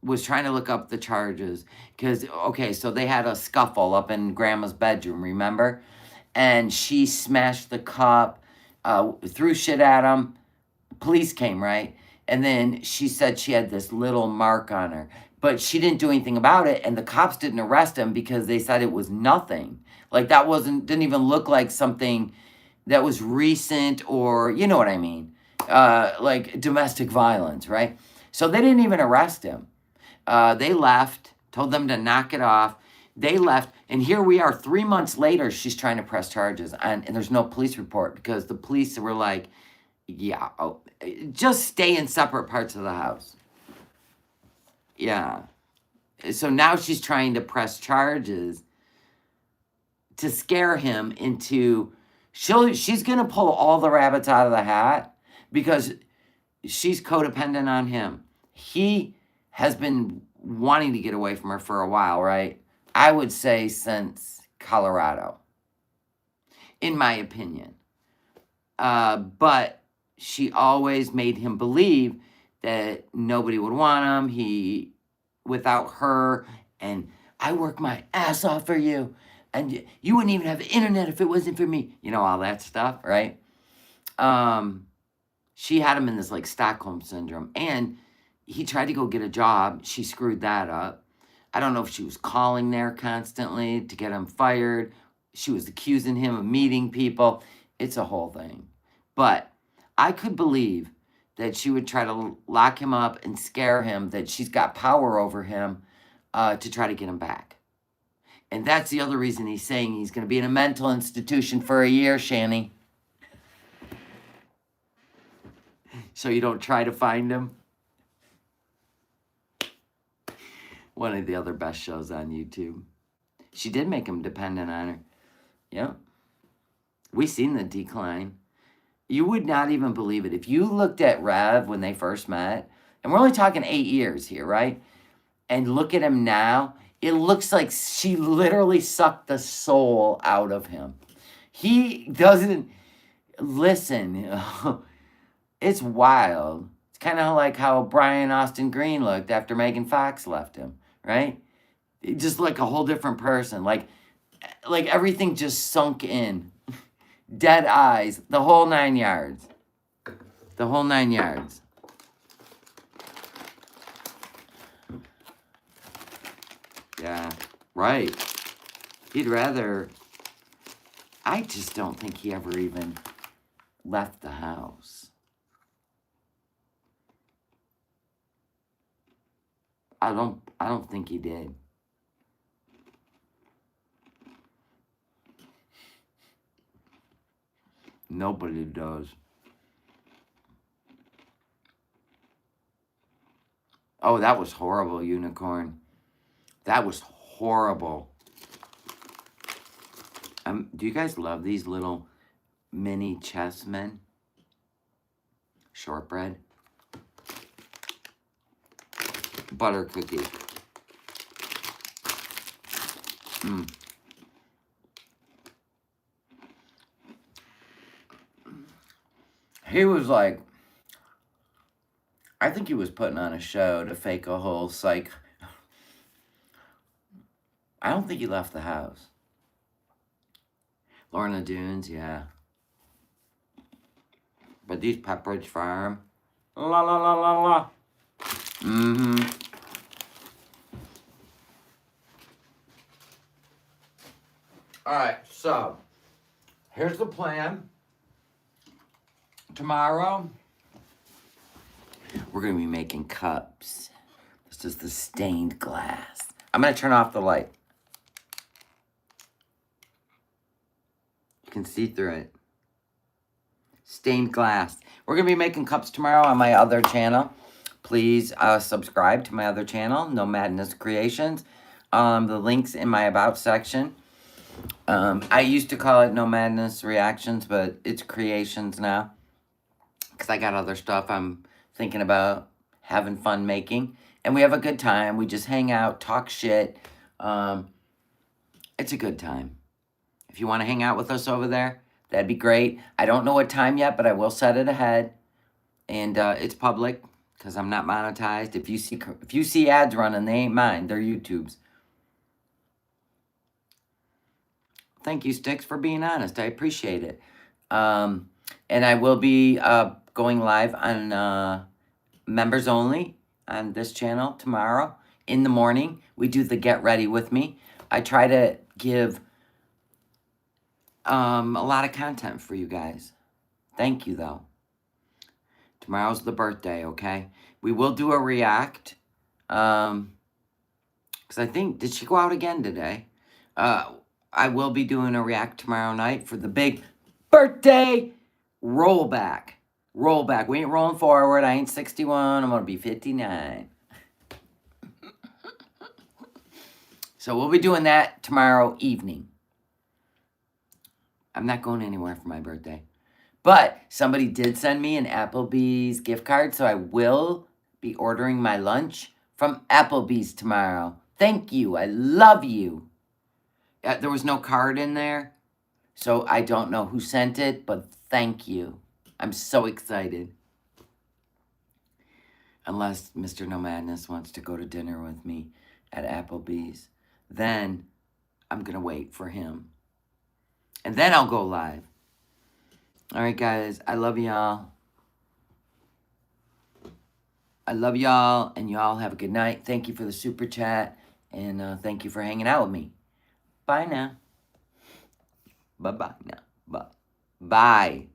was trying to look up the charges because, okay, so they had a scuffle up in Grandma's bedroom, remember? And she smashed the cup, threw shit at him. Police came, right? And then she said she had this little mark on her, but she didn't do anything about it. And the cops didn't arrest him because they said it was nothing. Like that didn't even look like something that was recent or, you know what I mean? Like domestic violence, right? So they didn't even arrest him. They left, told them to knock it off. They left, and here we are 3 months later, she's trying to press charges, and there's no police report because the police were like, yeah, just stay in separate parts of the house. Yeah. So now she's trying to press charges to scare him into, she's going to pull all the rabbits out of the hat because she's codependent on him. He has been wanting to get away from her for a while, right? I would say since Colorado, in my opinion. But she always made him believe that nobody would want him, without her, and I work my ass off for you, and you wouldn't even have the internet if it wasn't for me. You know, all that stuff, right? She had him in this, like, Stockholm Syndrome, and he tried to go get a job. She screwed that up. I don't know if she was calling there constantly to get him fired. She was accusing him of meeting people. It's a whole thing. But I could believe that she would try to lock him up and scare him, that she's got power over him to try to get him back. And that's the other reason he's saying he's going to be in a mental institution for a year, Shani. So you don't try to find him. One of the other best shows on YouTube. She did make him dependent on her. Yep. We seen the decline. You would not even believe it. If you looked at Rev when they first met, and we're only talking 8 years here, right? And look at him now, it looks like she literally sucked the soul out of him. He doesn't listen. It's wild. It's kind of like how Brian Austin Green looked after Megan Fox left him, right? Just like a whole different person. Like everything just sunk in. dead eyes, the whole 9 yards. The whole 9 yards. Yeah, right. He'd rather... I just don't think he ever even left the house. I don't think he did. Nobody does. Oh, that was horrible, Unicorn. That was horrible. Do you guys love these little mini chessmen? Shortbread. Butter cookies. He was like, I think he was putting on a show to fake a whole psych. I don't think he left the house. Lorna Dunes, yeah. But these Pepperidge Farm, la la la la la. Mm-hmm. Alright, so here's the plan. Tomorrow, we're going to be making cups. This is the stained glass. I'm going to turn off the light. You can see through it. Stained glass. We're going to be making cups tomorrow on my other channel. Please subscribe to my other channel, No Madness Creations. The link's in my About section. I used to call it No Madness Reactions, but it's Creations now. Because I got other stuff I'm thinking about having fun making. And we have a good time. We just hang out, talk shit. It's a good time. If you want to hang out with us over there, that'd be great. I don't know what time yet, but I will set it ahead. And it's public because I'm not monetized. If you see ads running, they ain't mine. They're YouTube's. Thank you, Sticks, for being honest. I appreciate it. And I will be going live on members only on this channel tomorrow in the morning. We do the Get Ready With Me. I try to give a lot of content for you guys. Thank you, though. Tomorrow's the birthday, okay? We will do a react. Because I think, did she go out again today? I will be doing a react tomorrow night for the big birthday rollback. Rollback. We ain't rolling forward. I ain't 61. I'm going to be 59. So we'll be doing that tomorrow evening. I'm not going anywhere for my birthday. But somebody did send me an Applebee's gift card, so I will be ordering my lunch from Applebee's tomorrow. Thank you. I love you. There was no card in there, so I don't know who sent it, but thank you. I'm so excited. Unless Mr. No Madness wants to go to dinner with me at Applebee's, then I'm going to wait for him. And then I'll go live. All right, guys. I love y'all. I love y'all, and y'all have a good night. Thank you for the super chat, and thank you for hanging out with me. Bye now. Bye-bye now. Bye. Bye.